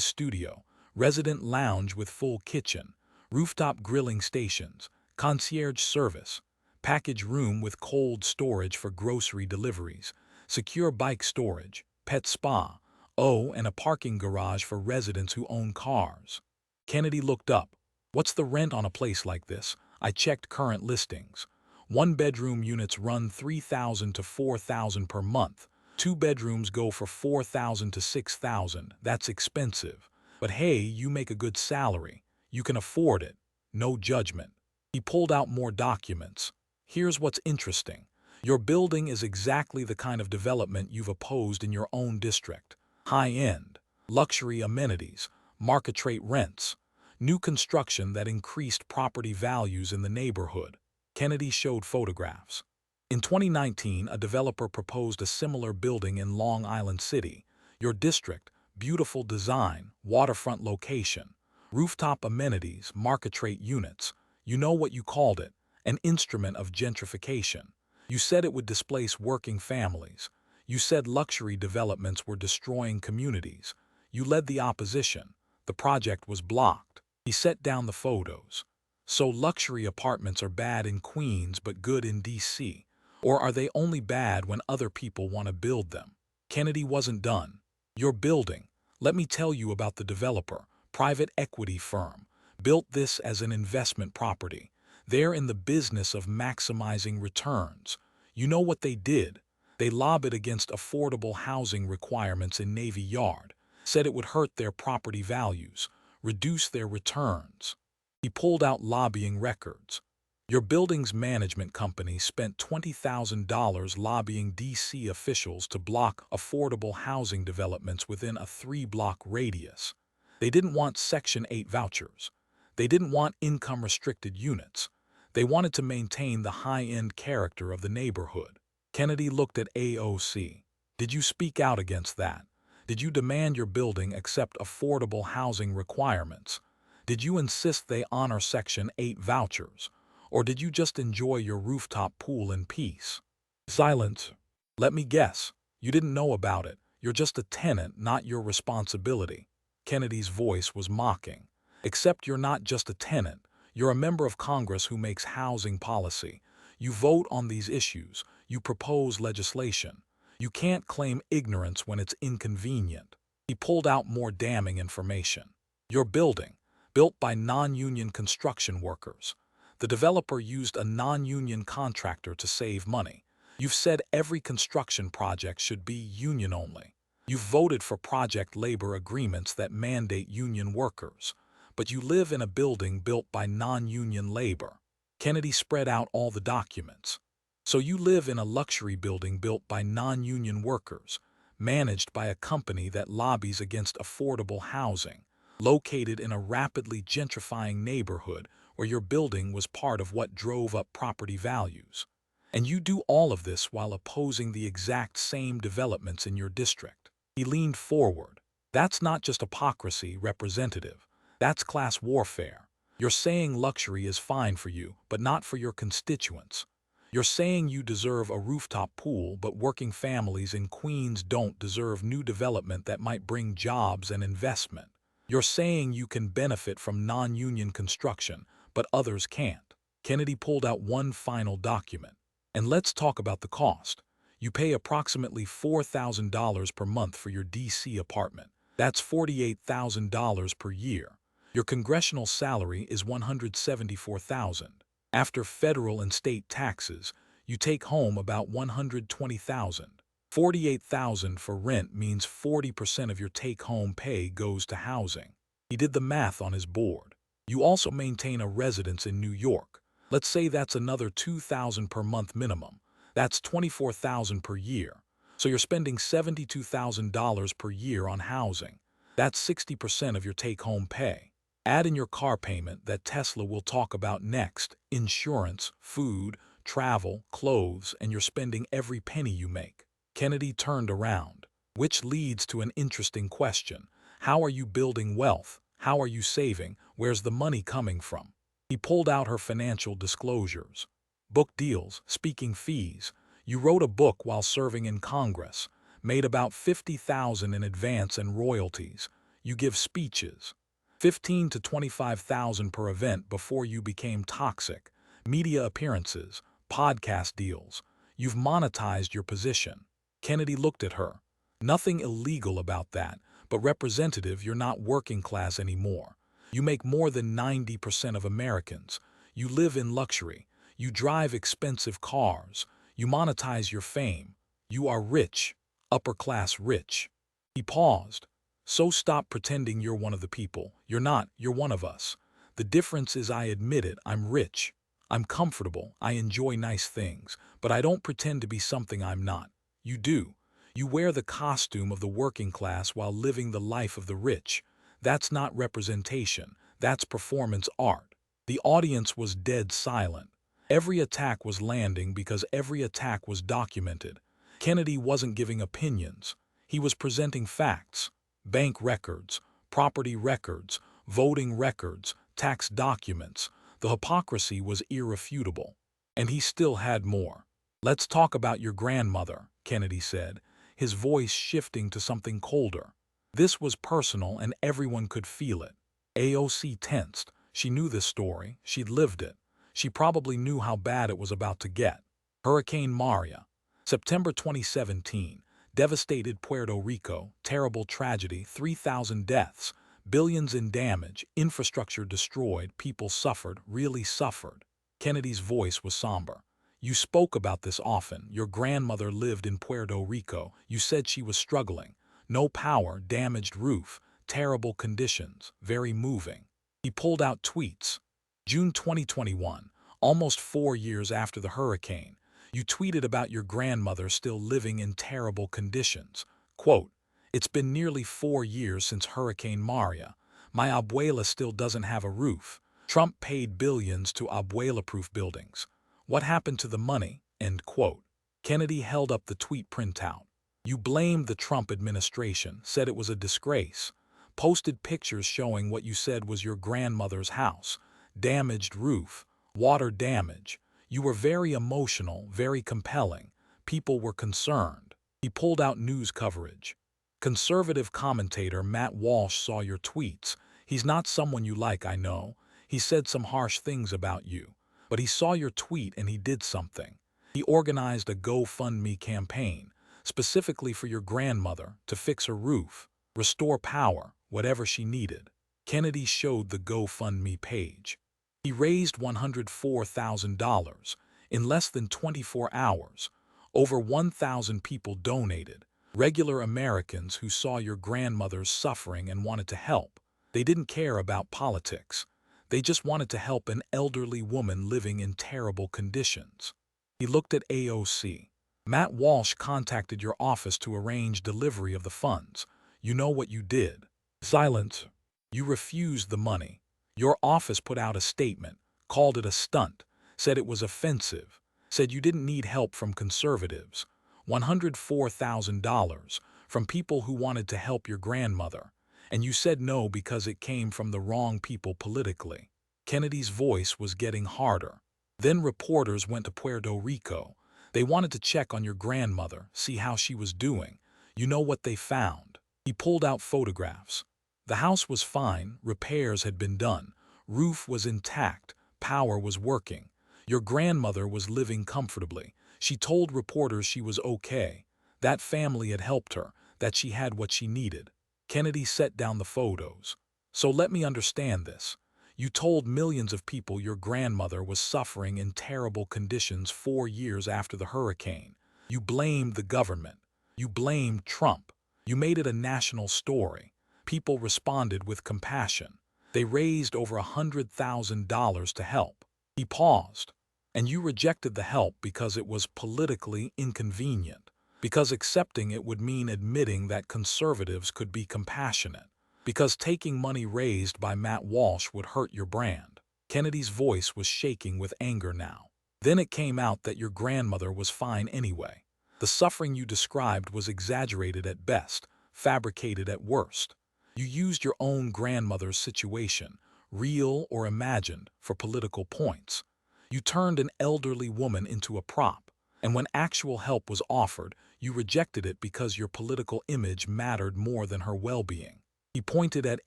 studio, resident lounge with full kitchen, rooftop grilling stations, concierge service, package room with cold storage for grocery deliveries, secure bike storage, pet spa, and a parking garage for residents who own cars. Kennedy looked up. What's the rent on a place like this? I checked current listings. One-bedroom units run $3,000 to $4,000 per month. Two bedrooms go for $4,000 to $6,000. That's expensive. But hey, you make a good salary. You can afford it. No judgment. He pulled out more documents. Here's what's interesting. Your building is exactly the kind of development you've opposed in your own district. High-end, luxury amenities, market-rate rents, new construction that increased property values in the neighborhood. Kennedy showed photographs. In 2019, a developer proposed a similar building in Long Island City. Your district, beautiful design, waterfront location, rooftop amenities, market-rate units. You know what you called it, an instrument of gentrification. You said it would displace working families. You said luxury developments were destroying communities. You led the opposition. The project was blocked. He set down the photos. So luxury apartments are bad in Queens but good in D.C., or are they only bad when other people want to build them? Kennedy wasn't done. Your building, let me tell you about the developer, private equity firm, built this as an investment property. They're in the business of maximizing returns. You know what they did? They lobbied against affordable housing requirements in Navy Yard, said it would hurt their property values, reduce their returns. He pulled out lobbying records. Your building's management company spent $20,000 lobbying D.C. officials to block affordable housing developments within a 3-block radius. They didn't want Section 8 vouchers. They didn't want income-restricted units. They wanted to maintain the high-end character of the neighborhood. Kennedy looked at AOC. Did you speak out against that? Did you demand your building accept affordable housing requirements? Did you insist they honor Section 8 vouchers? Or did you just enjoy your rooftop pool in peace? Silence. Let me guess. You didn't know about it. You're just a tenant, not your responsibility. Kennedy's voice was mocking. Except you're not just a tenant. You're a member of Congress who makes housing policy. You vote on these issues. You propose legislation. You can't claim ignorance when it's inconvenient. He pulled out more damning information. Your building, built by non-union construction workers. The developer used a non-union contractor to save money. You've said every construction project should be union only. You've voted for project labor agreements that mandate union workers. But you live in a building built by non-union labor. Kennedy spread out all the documents. So you live in a luxury building built by non-union workers, managed by a company that lobbies against affordable housing, located in a rapidly gentrifying neighborhood where your building was part of what drove up property values. And you do all of this while opposing the exact same developments in your district. He leaned forward. That's not just hypocrisy, Representative. That's class warfare. You're saying luxury is fine for you, but not for your constituents. You're saying you deserve a rooftop pool, but working families in Queens don't deserve new development that might bring jobs and investment. You're saying you can benefit from non-union construction, but others can't. Kennedy pulled out one final document. And let's talk about the cost. You pay approximately $4,000 per month for your D.C. apartment. That's $48,000 per year. Your congressional salary is $174,000. After federal and state taxes, you take home about $120,000. $48,000 for rent means 40% of your take-home pay goes to housing. He did the math on his board. You also maintain a residence in New York. Let's say that's another $2,000 per month minimum. That's $24,000 per year. So you're spending $72,000 per year on housing. That's 60% of your take-home pay. Add in your car payment that Tesla will talk about next, insurance, food, travel, clothes, and you're spending every penny you make. Kennedy turned around, which leads to an interesting question. How are you building wealth? How are you saving? Where's the money coming from? He pulled out her financial disclosures. Book deals, speaking fees. You wrote a book while serving in Congress, made about $50,000 in advance and royalties. You give speeches, $15,000 to $25,000 per event before you became toxic, media appearances, podcast deals. You've monetized your position. Kennedy looked at her. Nothing illegal about that, but representative, you're not working class anymore. You make more than 90% of Americans. You live in luxury. You drive expensive cars. You monetize your fame. You are rich, upper-class rich. He paused. So stop pretending you're one of the people. You're not, you're one of us. The difference is I admit it, I'm rich. I'm comfortable, I enjoy nice things, but I don't pretend to be something I'm not. You do. You wear the costume of the working class while living the life of the rich. That's not representation, that's performance art. The audience was dead silent. Every attack was landing because every attack was documented. Kennedy wasn't giving opinions. He was presenting facts. Bank records, property records, voting records, tax documents. The hypocrisy was irrefutable. And he still had more. Let's talk about your grandmother, Kennedy said, his voice shifting to something colder. This was personal and everyone could feel it. AOC tensed. She knew this story. She'd lived it. She probably knew how bad it was about to get. Hurricane Maria. September 2017. Devastated Puerto Rico. Terrible tragedy. 3,000 deaths. Billions in damage. Infrastructure destroyed. People suffered. Really suffered. Kennedy's voice was somber. You spoke about this often. Your grandmother lived in Puerto Rico. You said she was struggling. No power, damaged roof, terrible conditions, very moving. He pulled out tweets. June 2021, almost 4 years after the hurricane, you tweeted about your grandmother still living in terrible conditions. Quote, "It's been nearly 4 years since Hurricane Maria. My abuela still doesn't have a roof. Trump paid billions to abuela-proof buildings. What happened to the money?" End quote. Kennedy held up the tweet printout. You blamed the Trump administration, said it was a disgrace, posted pictures showing what you said was your grandmother's house, damaged roof, water damage. You were very emotional, very compelling. People were concerned. He pulled out news coverage. Conservative commentator Matt Walsh saw your tweets. He's not someone you like, I know. He said some harsh things about you. But he saw your tweet and he did something. He organized a GoFundMe campaign, specifically for your grandmother, to fix her roof, restore power, whatever she needed. Kennedy showed the GoFundMe page. He raised $104,000 in less than 24 hours. Over 1,000 people donated, regular Americans who saw your grandmother's suffering and wanted to help. They didn't care about politics. They just wanted to help an elderly woman living in terrible conditions. He looked at AOC. Matt Walsh contacted your office to arrange delivery of the funds. You know what you did. Silence. You refused the money. Your office put out a statement, called it a stunt, said it was offensive, said you didn't need help from conservatives. $104,000 from people who wanted to help your grandmother. And you said no because it came from the wrong people politically. Kennedy's voice was getting harder. Then reporters went to Puerto Rico. They wanted to check on your grandmother, see how she was doing. You know what they found. He pulled out photographs. The house was fine, repairs had been done, roof was intact, power was working. Your grandmother was living comfortably. She told reporters she was okay. That family had helped her, that she had what she needed. Kennedy set down the photos. So let me understand this. You told millions of people your grandmother was suffering in terrible conditions 4 years after the hurricane. You blamed the government. You blamed Trump. You made it a national story. People responded with compassion. They raised over $100,000 to help. He paused. And you rejected the help because it was politically inconvenient, because accepting it would mean admitting that conservatives could be compassionate, because taking money raised by Matt Walsh would hurt your brand. Kennedy's voice was shaking with anger now. Then it came out that your grandmother was fine anyway. The suffering you described was exaggerated at best, fabricated at worst. You used your own grandmother's situation, real or imagined, for political points. You turned an elderly woman into a prop, and when actual help was offered, you rejected it because your political image mattered more than her well-being. He pointed at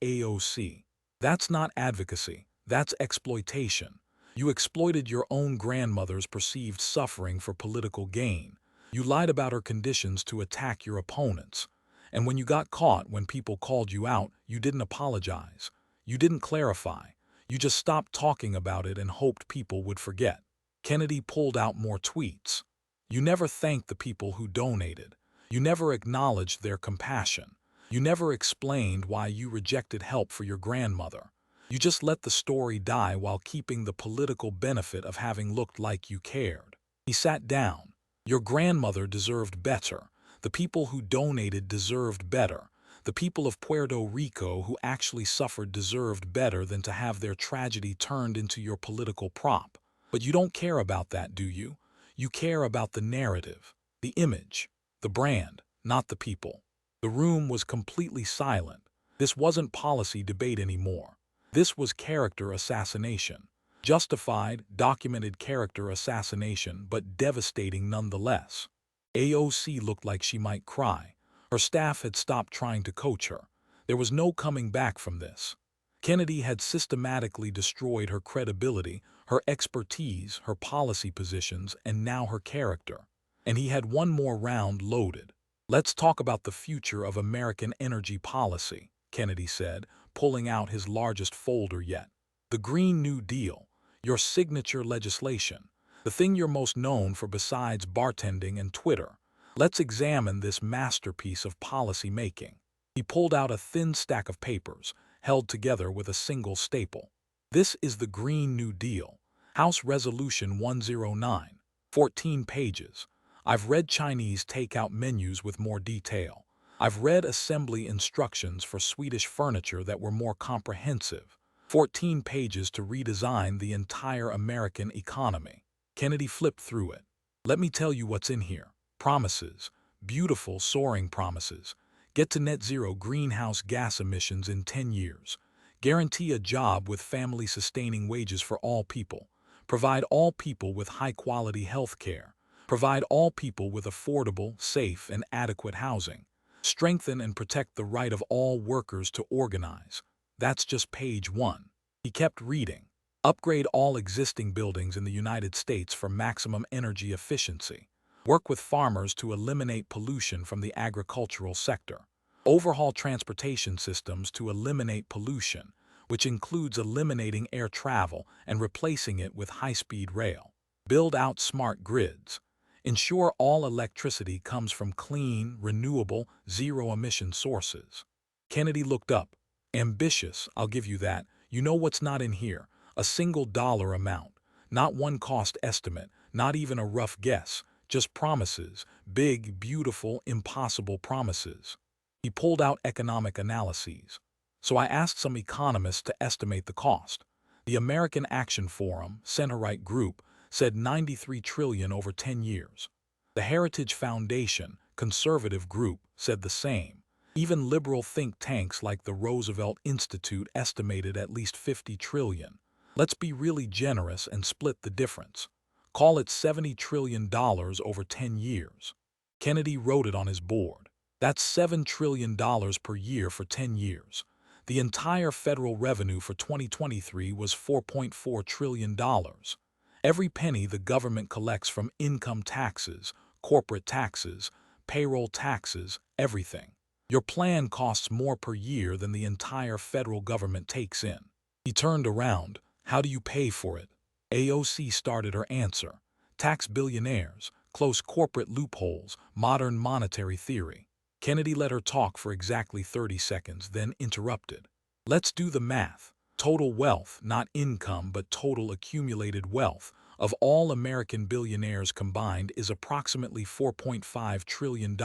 AOC. That's not advocacy, that's exploitation. You exploited your own grandmother's perceived suffering for political gain. You lied about her conditions to attack your opponents. And when you got caught, when people called you out, you didn't apologize. You didn't clarify. You just stopped talking about it and hoped people would forget. Kennedy pulled out more tweets. You never thanked the people who donated. You never acknowledged their compassion. You never explained why you rejected help for your grandmother. You just let the story die while keeping the political benefit of having looked like you cared. He sat down. Your grandmother deserved better. The people who donated deserved better. The people of Puerto Rico who actually suffered deserved better than to have their tragedy turned into your political prop. But you don't care about that, do you? You care about the narrative, the image, the brand, not the people. The room was completely silent. This wasn't policy debate anymore. This was character assassination. Justified, documented character assassination, but devastating nonetheless. AOC looked like she might cry. Her staff had stopped trying to coach her. There was no coming back from this. Kennedy had systematically destroyed her credibility, her expertise, her policy positions, and now her character. And he had one more round loaded. Let's talk about the future of American energy policy, Kennedy said, pulling out his largest folder yet. The Green New Deal, your signature legislation, the thing you're most known for besides bartending and Twitter. Let's examine this masterpiece of policy making. He pulled out a thin stack of papers, held together with a single staple. This is the Green New Deal, House Resolution 109, 14 pages. I've read Chinese takeout menus with more detail. I've read assembly instructions for Swedish furniture that were more comprehensive. 14 pages to redesign the entire American economy. Kennedy flipped through it. Let me tell you what's in here. Promises, beautiful soaring promises. Get to net zero greenhouse gas emissions in 10 years. Guarantee a job with family-sustaining wages for all people. Provide all people with high-quality health care. Provide all people with affordable, safe, and adequate housing. Strengthen and protect the right of all workers to organize. That's just page 1. He kept reading. Upgrade all existing buildings in the United States for maximum energy efficiency. Work with farmers to eliminate pollution from the agricultural sector. Overhaul transportation systems to eliminate pollution, which includes eliminating air travel and replacing it with high-speed rail. Build out smart grids. Ensure all electricity comes from clean, renewable, zero-emission sources. Kennedy looked up. Ambitious, I'll give you that. You know what's not in here? A single dollar amount. Not one cost estimate, not even a rough guess. Just promises, big, beautiful, impossible promises. He pulled out economic analyses. So I asked some economists to estimate the cost. The American Action Forum, center-right group, said $93 trillion over 10 years. The Heritage Foundation, conservative group, said the same. Even liberal think tanks like the Roosevelt Institute estimated at least $50 trillion. Let's be really generous and split the difference. Call it $70 trillion over 10 years. Kennedy wrote it on his board. That's $7 trillion per year for 10 years. The entire federal revenue for 2023 was $4.4 trillion. Every penny the government collects from income taxes, corporate taxes, payroll taxes, everything. Your plan costs more per year than the entire federal government takes in. He turned around. How do you pay for it? AOC started her answer. Tax billionaires, close corporate loopholes, modern monetary theory. Kennedy let her talk for exactly 30 seconds, then interrupted. Let's do the math. Total wealth, not income but total accumulated wealth, of all American billionaires combined is approximately $4.5 trillion.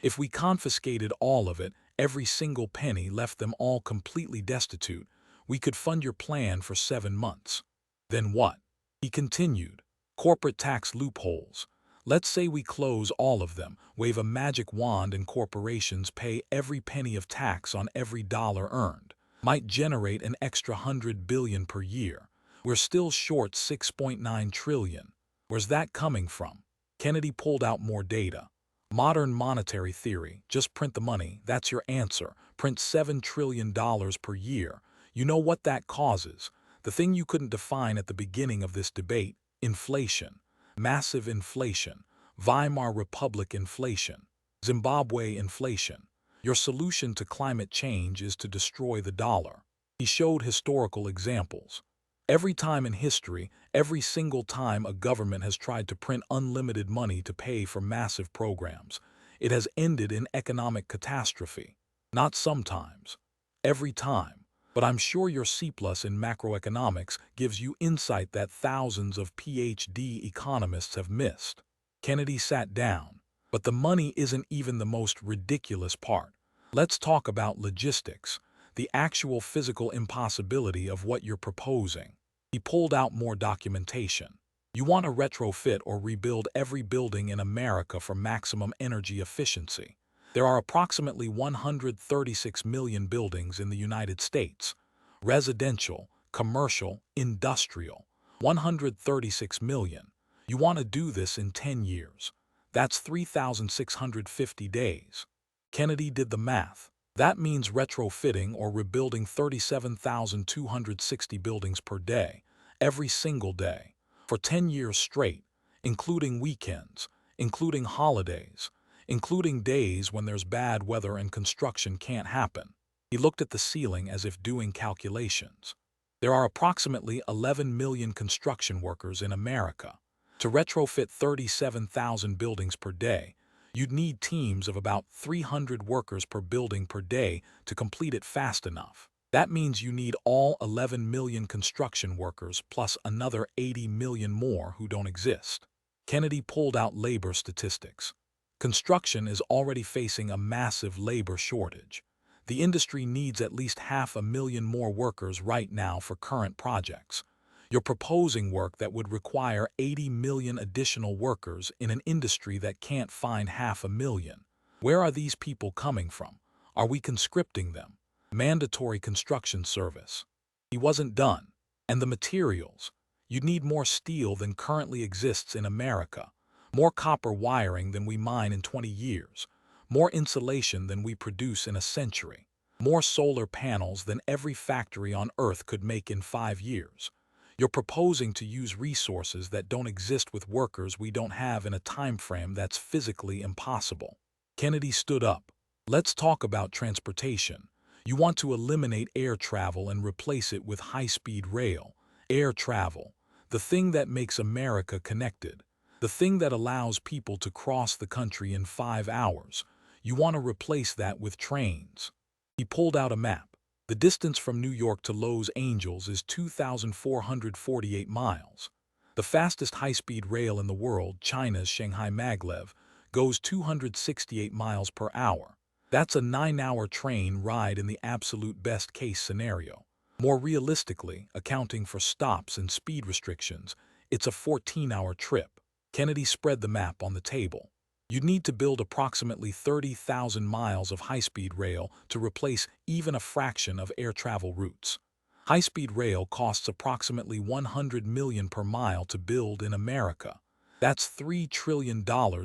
If we confiscated all of it, every single penny, left them all completely destitute, we could fund your plan for 7 months. Then what? He continued. Corporate tax loopholes. Let's say we close all of them, wave a magic wand and corporations pay every penny of tax on every dollar earned. Might generate an extra 100 billion per year. We're still short 6.9 trillion. Where's that coming from? Kennedy pulled out more data. Modern monetary theory, just print the money, that's your answer. Print $7 trillion per year. You know what that causes? The thing you couldn't define at the beginning of this debate, inflation. Massive inflation. Weimar Republic inflation. Zimbabwe inflation. Your solution to climate change is to destroy the dollar. He showed historical examples. Every time in history, every single time a government has tried to print unlimited money to pay for massive programs, it has ended in economic catastrophe. Not sometimes. Every time. But I'm sure your C+ in macroeconomics gives you insight that thousands of PhD economists have missed. Kennedy sat down. But the money isn't even the most ridiculous part. Let's talk about logistics, the actual physical impossibility of what you're proposing. He pulled out more documentation. You want to retrofit or rebuild every building in America for maximum energy efficiency. There are approximately 136 million buildings in the United States. Residential, commercial, industrial. 136 million. You want to do this in 10 years. That's 3,650 days. Kennedy did the math. That means retrofitting or rebuilding 37,260 buildings per day, every single day, for 10 years straight, including weekends, including holidays, including days when there's bad weather and construction can't happen. He looked at the ceiling as if doing calculations. There are approximately 11 million construction workers in America. To retrofit 37,000 buildings per day, you'd need teams of about 300 workers per building per day to complete it fast enough. That means you need all 11 million construction workers plus another 80 million more who don't exist. Kennedy pulled out labor statistics. Construction is already facing a massive labor shortage. The industry needs at least 500,000 more workers right now for current projects. You're proposing work that would require 80 million additional workers in an industry that can't find 500,000. Where are these people coming from? Are we conscripting them? Mandatory construction service. He wasn't done. And the materials. You'd need more steel than currently exists in America, more copper wiring than we mine in 20 years, more insulation than we produce in a century, more solar panels than every factory on Earth could make in 5 years. You're proposing to use resources that don't exist with workers we don't have in a time frame that's physically impossible. Kennedy stood up. Let's talk about transportation. You want to eliminate air travel and replace it with high-speed rail. Air travel, the thing that makes America connected, the thing that allows people to cross the country in 5 hours. You want to replace that with trains. He pulled out a map. The distance from New York to Los Angeles is 2,448 miles. The fastest high-speed rail in the world, China's Shanghai Maglev, goes 268 miles per hour. That's a 9-hour train ride in the absolute best-case scenario. More realistically, accounting for stops and speed restrictions, it's a 14-hour trip. Kennedy spread the map on the table. You'd need to build approximately 30,000 miles of high-speed rail to replace even a fraction of air travel routes. High-speed rail costs approximately $100 million per mile to build in America. That's $3 trillion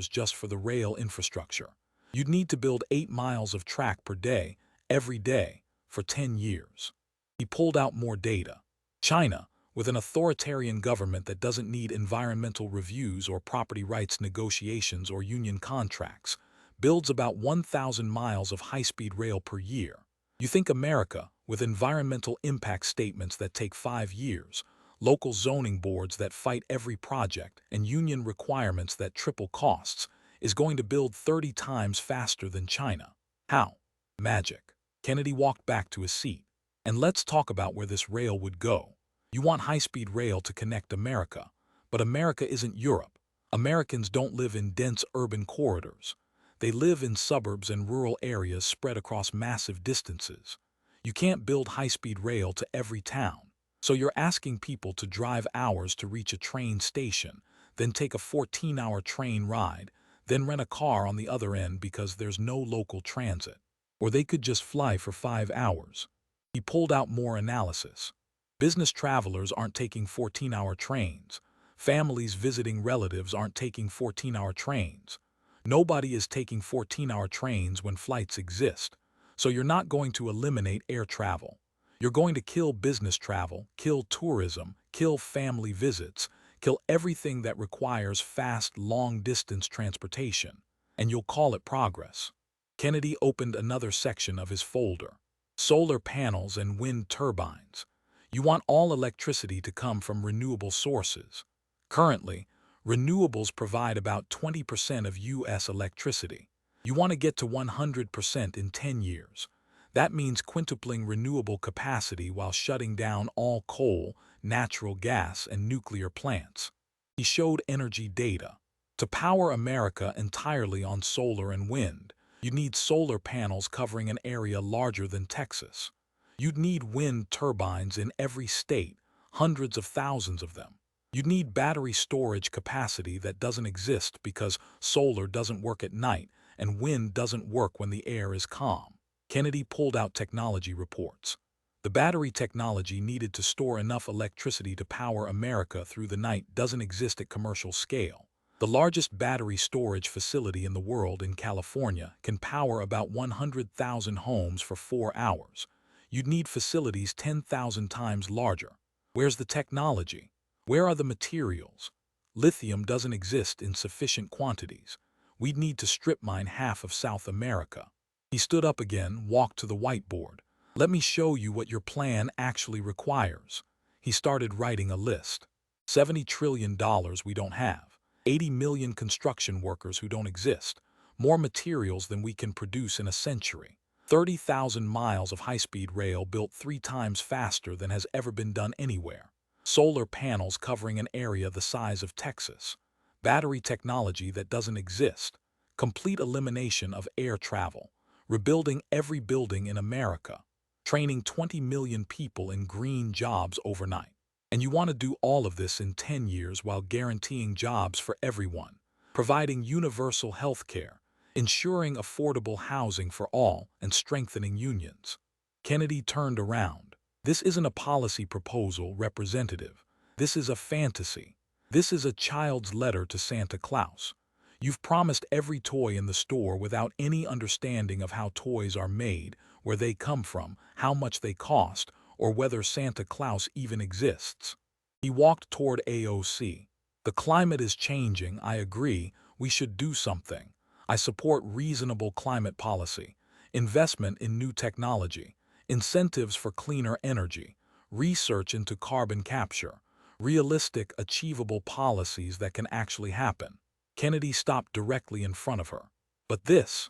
just for the rail infrastructure. You'd need to build 8 miles of track per day, every day, for 10 years. He pulled out more data. China, with an authoritarian government that doesn't need environmental reviews or property rights negotiations or union contracts, builds about 1,000 miles of high-speed rail per year. You think America, with environmental impact statements that take 5 years, local zoning boards that fight every project, and union requirements that triple costs, is going to build 30 times faster than China. How? Magic. Kennedy walked back to his seat. And let's talk about where this rail would go. You want high-speed rail to connect America, but America isn't Europe. Americans don't live in dense urban corridors. They live in suburbs and rural areas spread across massive distances. You can't build high-speed rail to every town, so you're asking people to drive hours to reach a train station, then take a 14-hour train ride, then rent a car on the other end because there's no local transit. Or they could just fly for 5 hours. He pulled out more analysis. Business travelers aren't taking 14-hour trains. Families visiting relatives aren't taking 14-hour trains. Nobody is taking 14-hour trains when flights exist. So you're not going to eliminate air travel. You're going to kill business travel, kill tourism, kill family visits, kill everything that requires fast, long-distance transportation. And you'll call it progress. Kennedy opened another section of his folder. Solar panels and wind turbines. You want all electricity to come from renewable sources. Currently, renewables provide about 20% of U.S. electricity. You want to get to 100% in 10 years. That means quintupling renewable capacity while shutting down all coal, natural gas, and nuclear plants. He showed energy data. To power America entirely on solar and wind, you need solar panels covering an area larger than Texas. You'd need wind turbines in every state, hundreds of thousands of them. You'd need battery storage capacity that doesn't exist because solar doesn't work at night and wind doesn't work when the air is calm. Kennedy pulled out technology reports. The battery technology needed to store enough electricity to power America through the night doesn't exist at commercial scale. The largest battery storage facility in the world in California can power about 100,000 homes for 4 hours. You'd need facilities 10,000 times larger. Where's the technology? Where are the materials? Lithium doesn't exist in sufficient quantities. We'd need to strip mine half of South America. He stood up again, walked to the whiteboard. Let me show you what your plan actually requires. He started writing a list. $70 trillion we don't have. 80 million construction workers who don't exist. More materials than we can produce in a century. 30,000 miles of high-speed rail built 3 times faster than has ever been done anywhere. Solar panels covering an area the size of Texas. Battery technology that doesn't exist. Complete elimination of air travel. Rebuilding every building in America. Training 20 million people in green jobs overnight. And you want to do all of this in 10 years while guaranteeing jobs for everyone. Providing universal health care. Ensuring affordable housing for all, and strengthening unions. Kennedy turned around. This isn't a policy proposal, Representative. This is a fantasy. This is a child's letter to Santa Claus. You've promised every toy in the store without any understanding of how toys are made, where they come from, how much they cost, or whether Santa Claus even exists. He walked toward AOC. The climate is changing, I agree, we should do something. I support reasonable climate policy, investment in new technology, incentives for cleaner energy, research into carbon capture, realistic, achievable policies that can actually happen. Kennedy stopped directly in front of her. But this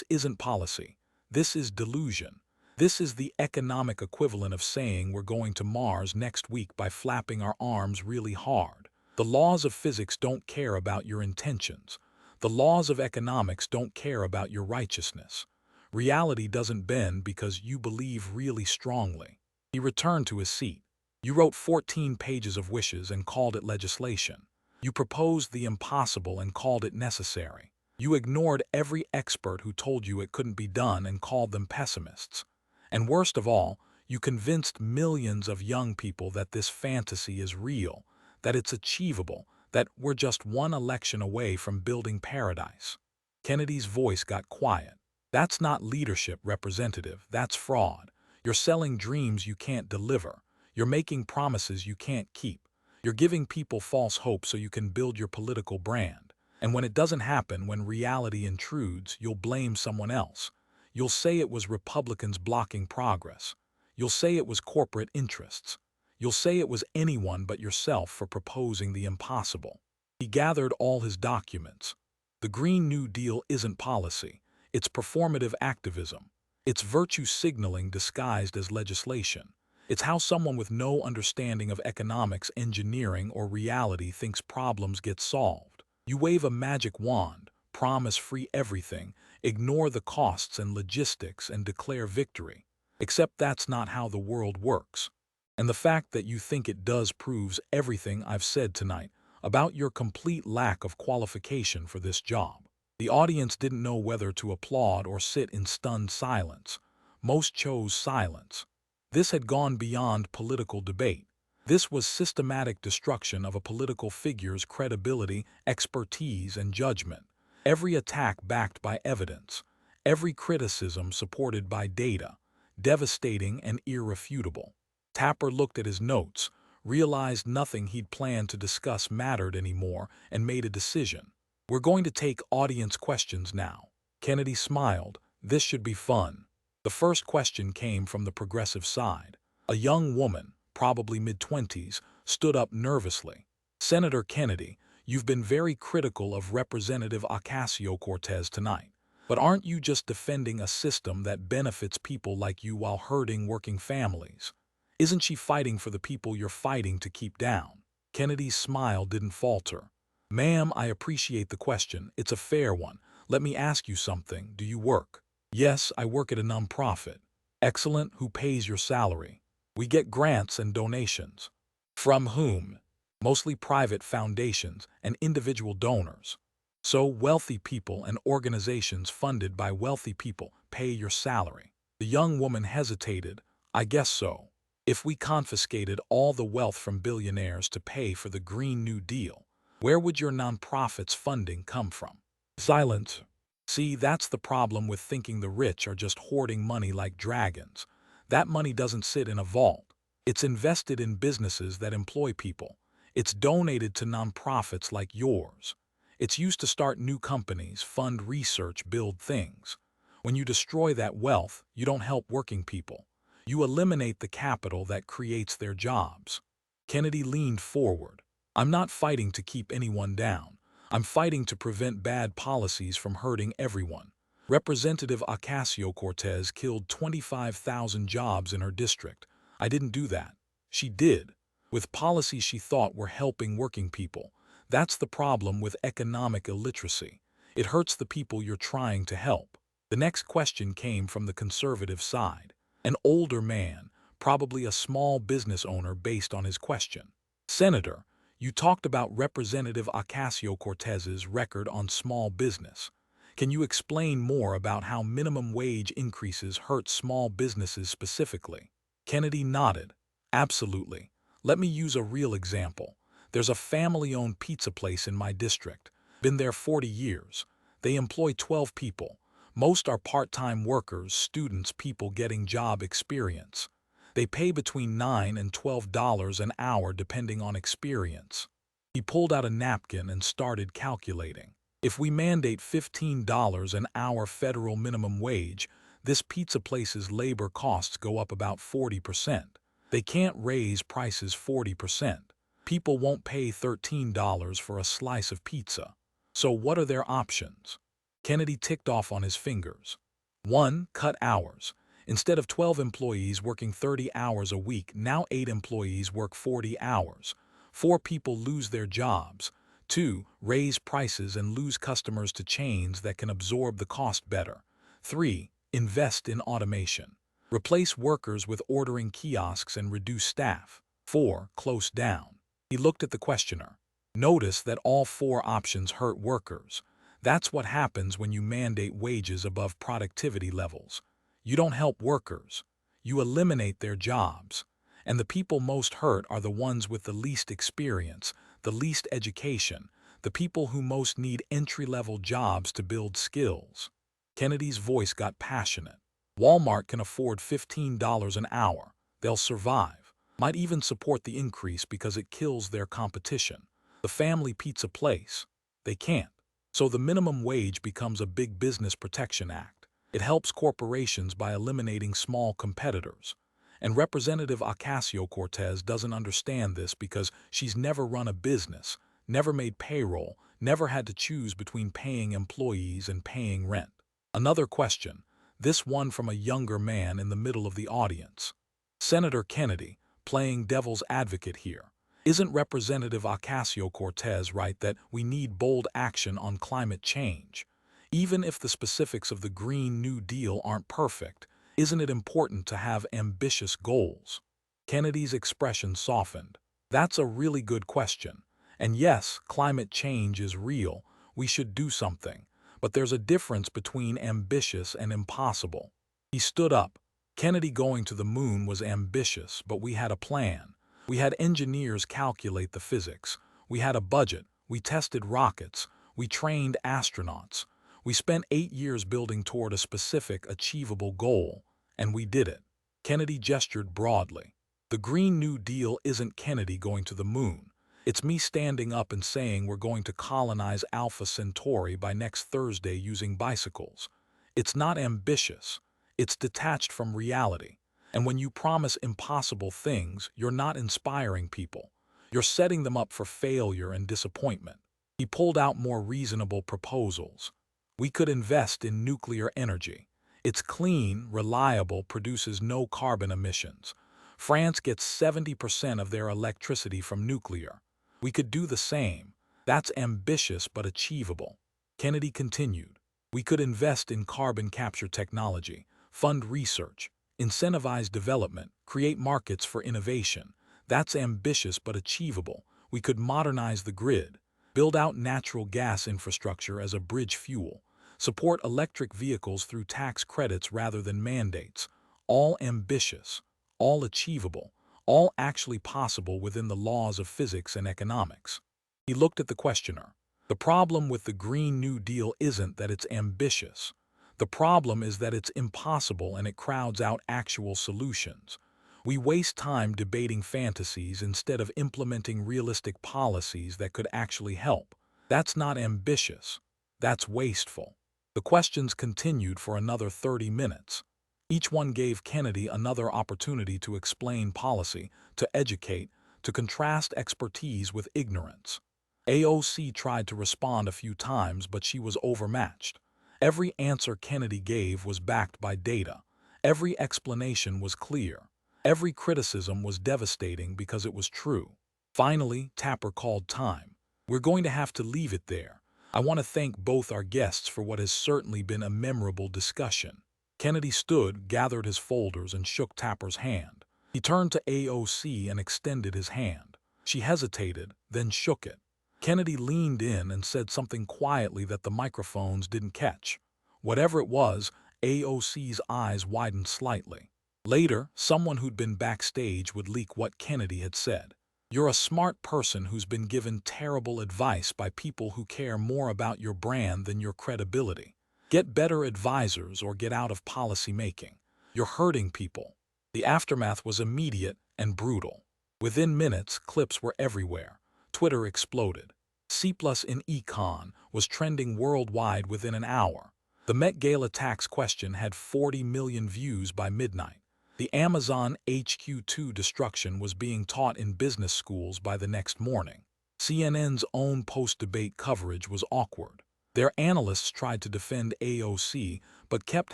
isn't policy. This is delusion. This is the economic equivalent of saying we're going to Mars next week by flapping our arms really hard. The laws of physics don't care about your intentions. The laws of economics don't care about your righteousness. Reality doesn't bend because you believe really strongly. He returned to his seat. You wrote 14 pages of wishes and called it legislation. You proposed the impossible and called it necessary. You ignored every expert who told you it couldn't be done and called them pessimists. And worst of all, you convinced millions of young people that this fantasy is real, that it's achievable, that we're just one election away from building paradise. Kennedy's voice got quiet. That's not leadership, Representative. That's fraud. You're selling dreams you can't deliver. You're making promises you can't keep. You're giving people false hope so you can build your political brand. And when it doesn't happen, when reality intrudes, you'll blame someone else. You'll say it was Republicans blocking progress. You'll say it was corporate interests. You'll say it was anyone but yourself for proposing the impossible. He gathered all his documents. The Green New Deal isn't policy. It's performative activism. It's virtue signaling disguised as legislation. It's how someone with no understanding of economics, engineering, or reality thinks problems get solved. You wave a magic wand, promise free everything, ignore the costs and logistics, and declare victory. Except that's not how the world works. And the fact that you think it does proves everything I've said tonight about your complete lack of qualification for this job. The audience didn't know whether to applaud or sit in stunned silence. Most chose silence. This had gone beyond political debate. This was systematic destruction of a political figure's credibility, expertise, and judgment. Every attack backed by evidence. Every criticism supported by data. Devastating and irrefutable. Tapper looked at his notes, realized nothing he'd planned to discuss mattered anymore, and made a decision. We're going to take audience questions now. Kennedy smiled. This should be fun. The first question came from the progressive side. A young woman, probably mid-20s, stood up nervously. Senator Kennedy, you've been very critical of Representative Ocasio-Cortez tonight. But aren't you just defending a system that benefits people like you while hurting working families? Isn't she fighting for the people you're fighting to keep down? Kennedy's smile didn't falter. Ma'am, I appreciate the question. It's a fair one. Let me ask you something. Do you work? Yes, I work at a nonprofit. Excellent. Who pays your salary? We get grants and donations. From whom? Mostly private foundations and individual donors. So wealthy people and organizations funded by wealthy people pay your salary. The young woman hesitated. I guess so. If we confiscated all the wealth from billionaires to pay for the Green New Deal, where would your nonprofit's funding come from? Silence. See, that's the problem with thinking the rich are just hoarding money like dragons. That money doesn't sit in a vault. It's invested in businesses that employ people. It's donated to nonprofits like yours. It's used to start new companies, fund research, build things. When you destroy that wealth, you don't help working people. You eliminate the capital that creates their jobs. Kennedy leaned forward. I'm not fighting to keep anyone down. I'm fighting to prevent bad policies from hurting everyone. Representative Ocasio-Cortez killed 25,000 jobs in her district. I didn't do that. She did, with policies she thought were helping working people. That's the problem with economic illiteracy. It hurts the people you're trying to help. The next question came from the conservative side. An older man, probably a small business owner based on his question. Senator, you talked about Representative Ocasio-Cortez's record on small business. Can you explain more about how minimum wage increases hurt small businesses specifically? Kennedy nodded. Absolutely. Let me use a real example. There's a family-owned pizza place in my district. Been there 40 years. They employ 12 people. Most are part-time workers, students, people getting job experience. They pay between $9 and $12 an hour depending on experience. He pulled out a napkin and started calculating. If we mandate $15 an hour federal minimum wage, this pizza place's labor costs go up about 40%. They can't raise prices 40%. People won't pay $13 for a slice of pizza. So what are their options? Kennedy ticked off on his fingers. 1. Cut hours. Instead of 12 employees working 30 hours a week, now 8 employees work 40 hours. 4 people lose their jobs. 2. Raise prices and lose customers to chains that can absorb the cost better. 3. Invest in automation. Replace workers with ordering kiosks and reduce staff. 4. Close down. He looked at the questioner. Notice that all 4 options hurt workers. That's what happens when you mandate wages above productivity levels. You don't help workers. You eliminate their jobs. And the people most hurt are the ones with the least experience, the least education, the people who most need entry-level jobs to build skills. Kennedy's voice got passionate. Walmart can afford $15 an hour. They'll survive. Might even support the increase because it kills their competition. The family pizza place, they can't. So the minimum wage becomes a big business protection act. It helps corporations by eliminating small competitors. And Representative Ocasio-Cortez doesn't understand this because she's never run a business, never made payroll, never had to choose between paying employees and paying rent. Another question, this one from a younger man in the middle of the audience. Senator Kennedy, playing devil's advocate here. Isn't Representative Ocasio-Cortez right that we need bold action on climate change? Even if the specifics of the Green New Deal aren't perfect, isn't it important to have ambitious goals? Kennedy's expression softened. That's a really good question. And yes, climate change is real. We should do something. But there's a difference between ambitious and impossible. He stood up. Kennedy going to the moon was ambitious, but we had a plan. We had engineers calculate the physics. We had a budget. We tested rockets. We trained astronauts. We spent 8 years building toward a specific, achievable goal. And we did it. Kennedy gestured broadly. The Green New Deal isn't Kennedy going to the moon. It's me standing up and saying we're going to colonize Alpha Centauri by next Thursday using bicycles. It's not ambitious. It's detached from reality. And when you promise impossible things, you're not inspiring people. You're setting them up for failure and disappointment. He pulled out more reasonable proposals. We could invest in nuclear energy. It's clean, reliable, produces no carbon emissions. France gets 70% of their electricity from nuclear. We could do the same. That's ambitious but achievable. Kennedy continued. We could invest in carbon capture technology, fund research, incentivize development, create markets for innovation. That's ambitious but achievable. We could modernize the grid, build out natural gas infrastructure as a bridge fuel, support electric vehicles through tax credits rather than mandates. All ambitious, all achievable, all actually possible within the laws of physics and economics. He looked at the questioner. The problem with the Green New Deal isn't that it's ambitious. The problem is that it's impossible and it crowds out actual solutions. We waste time debating fantasies instead of implementing realistic policies that could actually help. That's not ambitious. That's wasteful. The questions continued for another 30 minutes. Each one gave Kennedy another opportunity to explain policy, to educate, to contrast expertise with ignorance. AOC tried to respond a few times, but she was overmatched. Every answer Kennedy gave was backed by data. Every explanation was clear. Every criticism was devastating because it was true. Finally, Tapper called time. We're going to have to leave it there. I want to thank both our guests for what has certainly been a memorable discussion. Kennedy stood, gathered his folders, and shook Tapper's hand. He turned to AOC and extended his hand. She hesitated, then shook it. Kennedy leaned in and said something quietly that the microphones didn't catch. Whatever it was, AOC's eyes widened slightly. Later, someone who'd been backstage would leak what Kennedy had said. You're a smart person who's been given terrible advice by people who care more about your brand than your credibility. Get better advisors or get out of policy making. You're hurting people. The aftermath was immediate and brutal. Within minutes, clips were everywhere. Twitter exploded. C+ in econ was trending worldwide within an hour. The Met Gala tax question had 40 million views by midnight. The Amazon HQ2 destruction was being taught in business schools by the next morning. CNN's own post-debate coverage was awkward. Their analysts tried to defend AOC, but kept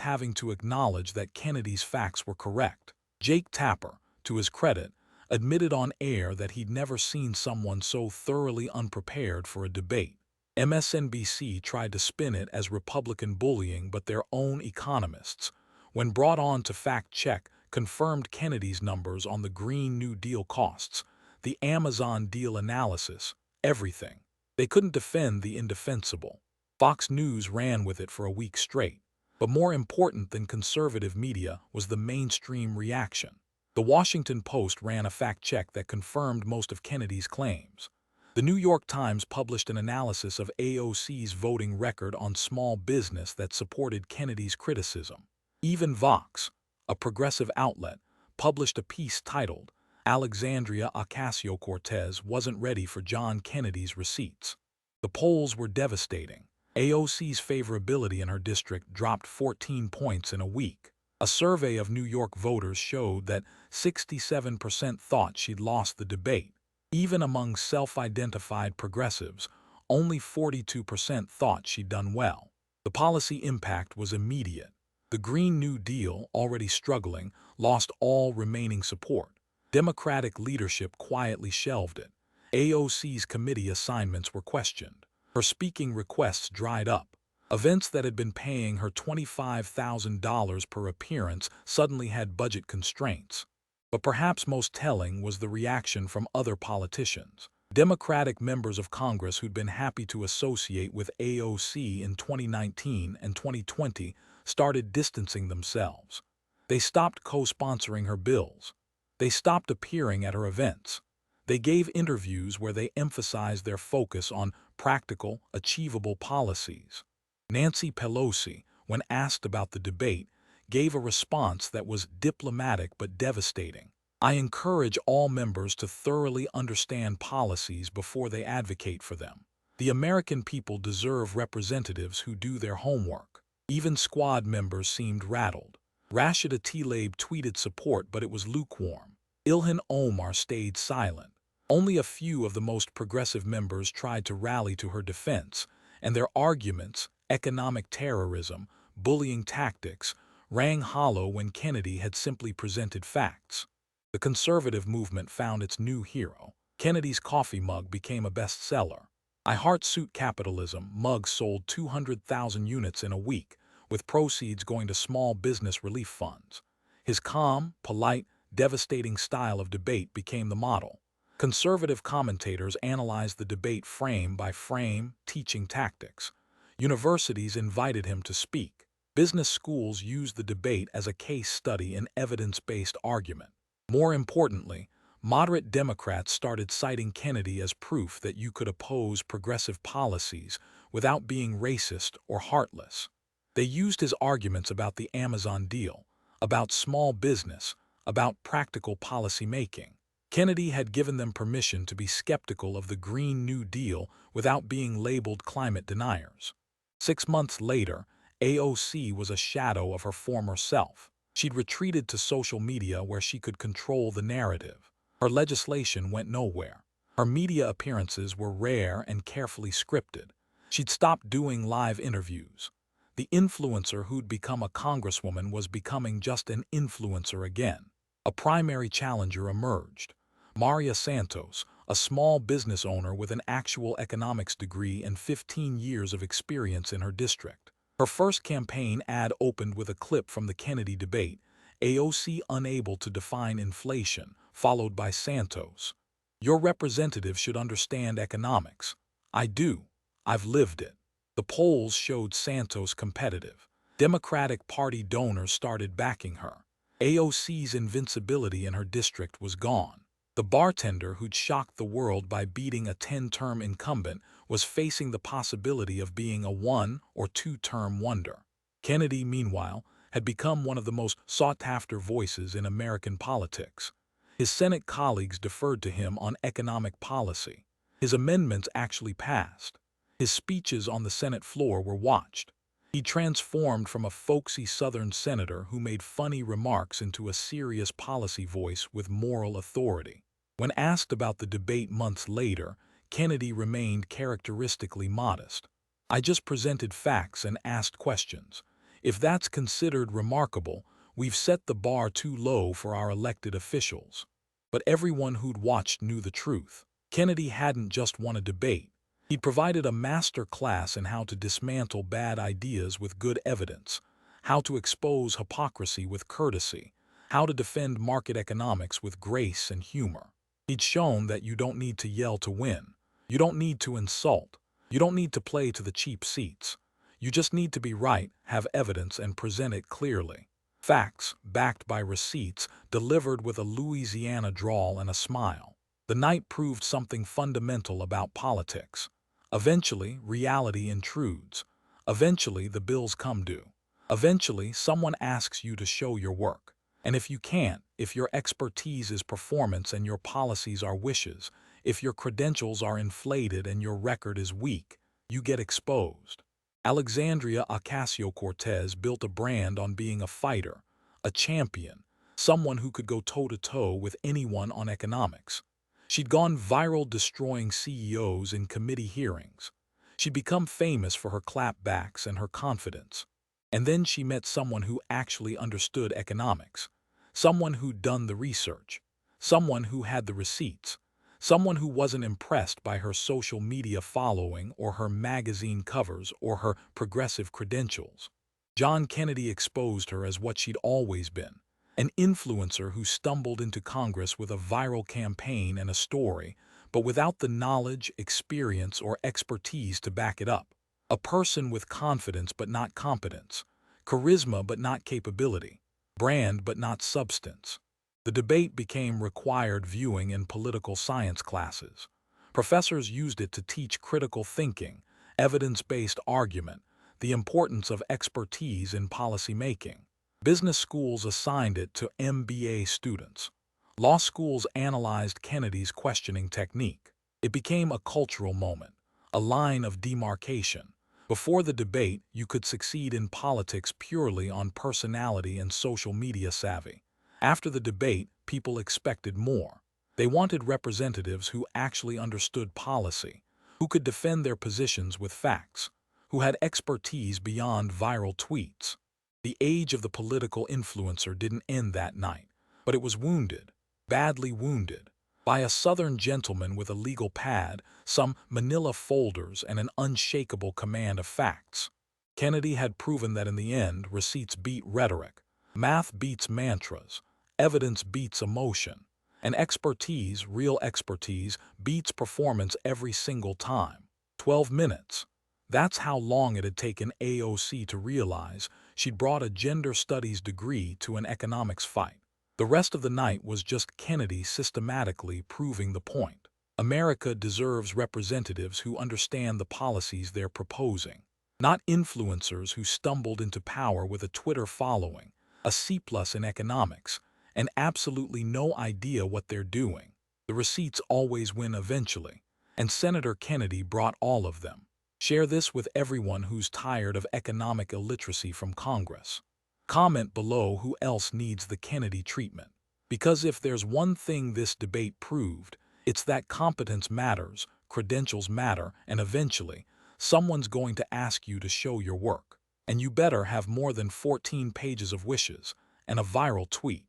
having to acknowledge that Kennedy's facts were correct. Jake Tapper, to his credit, admitted on air that he'd never seen someone so thoroughly unprepared for a debate. MSNBC tried to spin it as Republican bullying, but their own economists, when brought on to fact-check, confirmed Kennedy's numbers on the Green New Deal costs, the Amazon deal analysis, everything. They couldn't defend the indefensible. Fox News ran with it for a week straight. But more important than conservative media was the mainstream reaction. The Washington Post ran a fact-check that confirmed most of Kennedy's claims. The New York Times published an analysis of AOC's voting record on small business that supported Kennedy's criticism. Even Vox, a progressive outlet, published a piece titled, "Alexandria Ocasio-Cortez wasn't ready for John Kennedy's receipts." The polls were devastating. AOC's favorability in her district dropped 14 points in a week. A survey of New York voters showed that 67% thought she'd lost the debate. Even among self-identified progressives, only 42% thought she'd done well. The policy impact was immediate. The Green New Deal, already struggling, lost all remaining support. Democratic leadership quietly shelved it. AOC's committee assignments were questioned. Her speaking requests dried up. Events that had been paying her $25,000 per appearance suddenly had budget constraints. But perhaps most telling was the reaction from other politicians. Democratic members of Congress who'd been happy to associate with AOC in 2019 and 2020 started distancing themselves. They stopped co-sponsoring her bills. They stopped appearing at her events. They gave interviews where they emphasized their focus on practical, achievable policies. Nancy Pelosi, when asked about the debate, gave a response that was diplomatic but devastating. I encourage all members to thoroughly understand policies before they advocate for them. The American people deserve representatives who do their homework. Even squad members seemed rattled. Rashida Tlaib tweeted support, but it was lukewarm. Ilhan Omar stayed silent. Only a few of the most progressive members tried to rally to her defense, and their arguments, economic terrorism, bullying tactics, rang hollow when Kennedy had simply presented facts. The conservative movement found its new hero. Kennedy's coffee mug became a bestseller. I Heart Suit Capitalism mug sold 200,000 units in a week, with proceeds going to small business relief funds. His calm, polite, devastating style of debate became the model. Conservative commentators analyzed the debate frame by frame, teaching tactics. Universities invited him to speak. Business schools used the debate as a case study in evidence-based argument. More importantly, moderate Democrats started citing Kennedy as proof that you could oppose progressive policies without being racist or heartless. They used his arguments about the Amazon deal, about small business, about practical policy making. Kennedy had given them permission to be skeptical of the Green New Deal without being labeled climate deniers. 6 months later, AOC was a shadow of her former self. She'd retreated to social media where she could control the narrative. Her legislation went nowhere. Her media appearances were rare and carefully scripted. She'd stopped doing live interviews. The influencer who'd become a congresswoman was becoming just an influencer again. A primary challenger emerged. Maria Santos, a small business owner with an actual economics degree and 15 years of experience in her district. Her first campaign ad opened with a clip from the Kennedy debate, AOC unable to define inflation, followed by Santos. Your representative should understand economics. I do. I've lived it. The polls showed Santos competitive. Democratic Party donors started backing her. AOC's invincibility in her district was gone. The bartender who'd shocked the world by beating a 10-term incumbent was facing the possibility of being a 1- or 2-term wonder. Kennedy, meanwhile, had become one of the most sought-after voices in American politics. His Senate colleagues deferred to him on economic policy. His amendments actually passed. His speeches on the Senate floor were watched. He transformed from a folksy Southern senator who made funny remarks into a serious policy voice with moral authority. When asked about the debate months later, Kennedy remained characteristically modest. I just presented facts and asked questions. If that's considered remarkable, we've set the bar too low for our elected officials. But everyone who'd watched knew the truth. Kennedy hadn't just won a debate. He'd provided a master class in how to dismantle bad ideas with good evidence, how to expose hypocrisy with courtesy, how to defend market economics with grace and humor. He'd shown that you don't need to yell to win. You don't need to insult. You don't need to play to the cheap seats. You just need to be right, have evidence, and present it clearly. Facts, backed by receipts, delivered with a Louisiana drawl and a smile. The night proved something fundamental about politics. Eventually, reality intrudes. Eventually, the bills come due. Eventually, someone asks you to show your work. And if you can't, if your expertise is performance and your policies are wishes, if your credentials are inflated and your record is weak, you get exposed. Alexandria Ocasio-Cortez built a brand on being a fighter, a champion, someone who could go toe-to-toe with anyone on economics. She'd gone viral destroying CEOs in committee hearings. She'd become famous for her clapbacks and her confidence. And then she met someone who actually understood economics, someone who'd done the research, someone who had the receipts, someone who wasn't impressed by her social media following or her magazine covers or her progressive credentials. John Kennedy exposed her as what she'd always been, an influencer who stumbled into Congress with a viral campaign and a story, but without the knowledge, experience, or expertise to back it up. A person with confidence but not competence, charisma but not capability, brand but not substance. The debate became required viewing in political science classes. Professors used it to teach critical thinking, evidence-based argument, the importance of expertise in policy making. Business schools assigned it to MBA students. Law schools analyzed Kennedy's questioning technique. It became a cultural moment, a line of demarcation. Before the debate, you could succeed in politics purely on personality and social media savvy. After the debate, people expected more. They wanted representatives who actually understood policy, who could defend their positions with facts, who had expertise beyond viral tweets. The age of the political influencer didn't end that night, but it was wounded, badly wounded, by a Southern gentleman with a legal pad, some manila folders, and an unshakable command of facts. Kennedy had proven that in the end, receipts beat rhetoric, math beats mantras, evidence beats emotion, and expertise, real expertise, beats performance every single time. 12 minutes. That's how long it had taken AOC to realize she'd brought a gender studies degree to an economics fight. The rest of the night was just Kennedy systematically proving the point. America deserves representatives who understand the policies they're proposing, not influencers who stumbled into power with a Twitter following, a C+ in economics, and absolutely no idea what they're doing. The receipts always win eventually, and Senator Kennedy brought all of them. Share this with everyone who's tired of economic illiteracy from Congress. Comment below who else needs the Kennedy treatment. Because if there's one thing this debate proved, it's that competence matters, credentials matter, and eventually, someone's going to ask you to show your work. And you better have more than 14 pages of wishes and a viral tweet.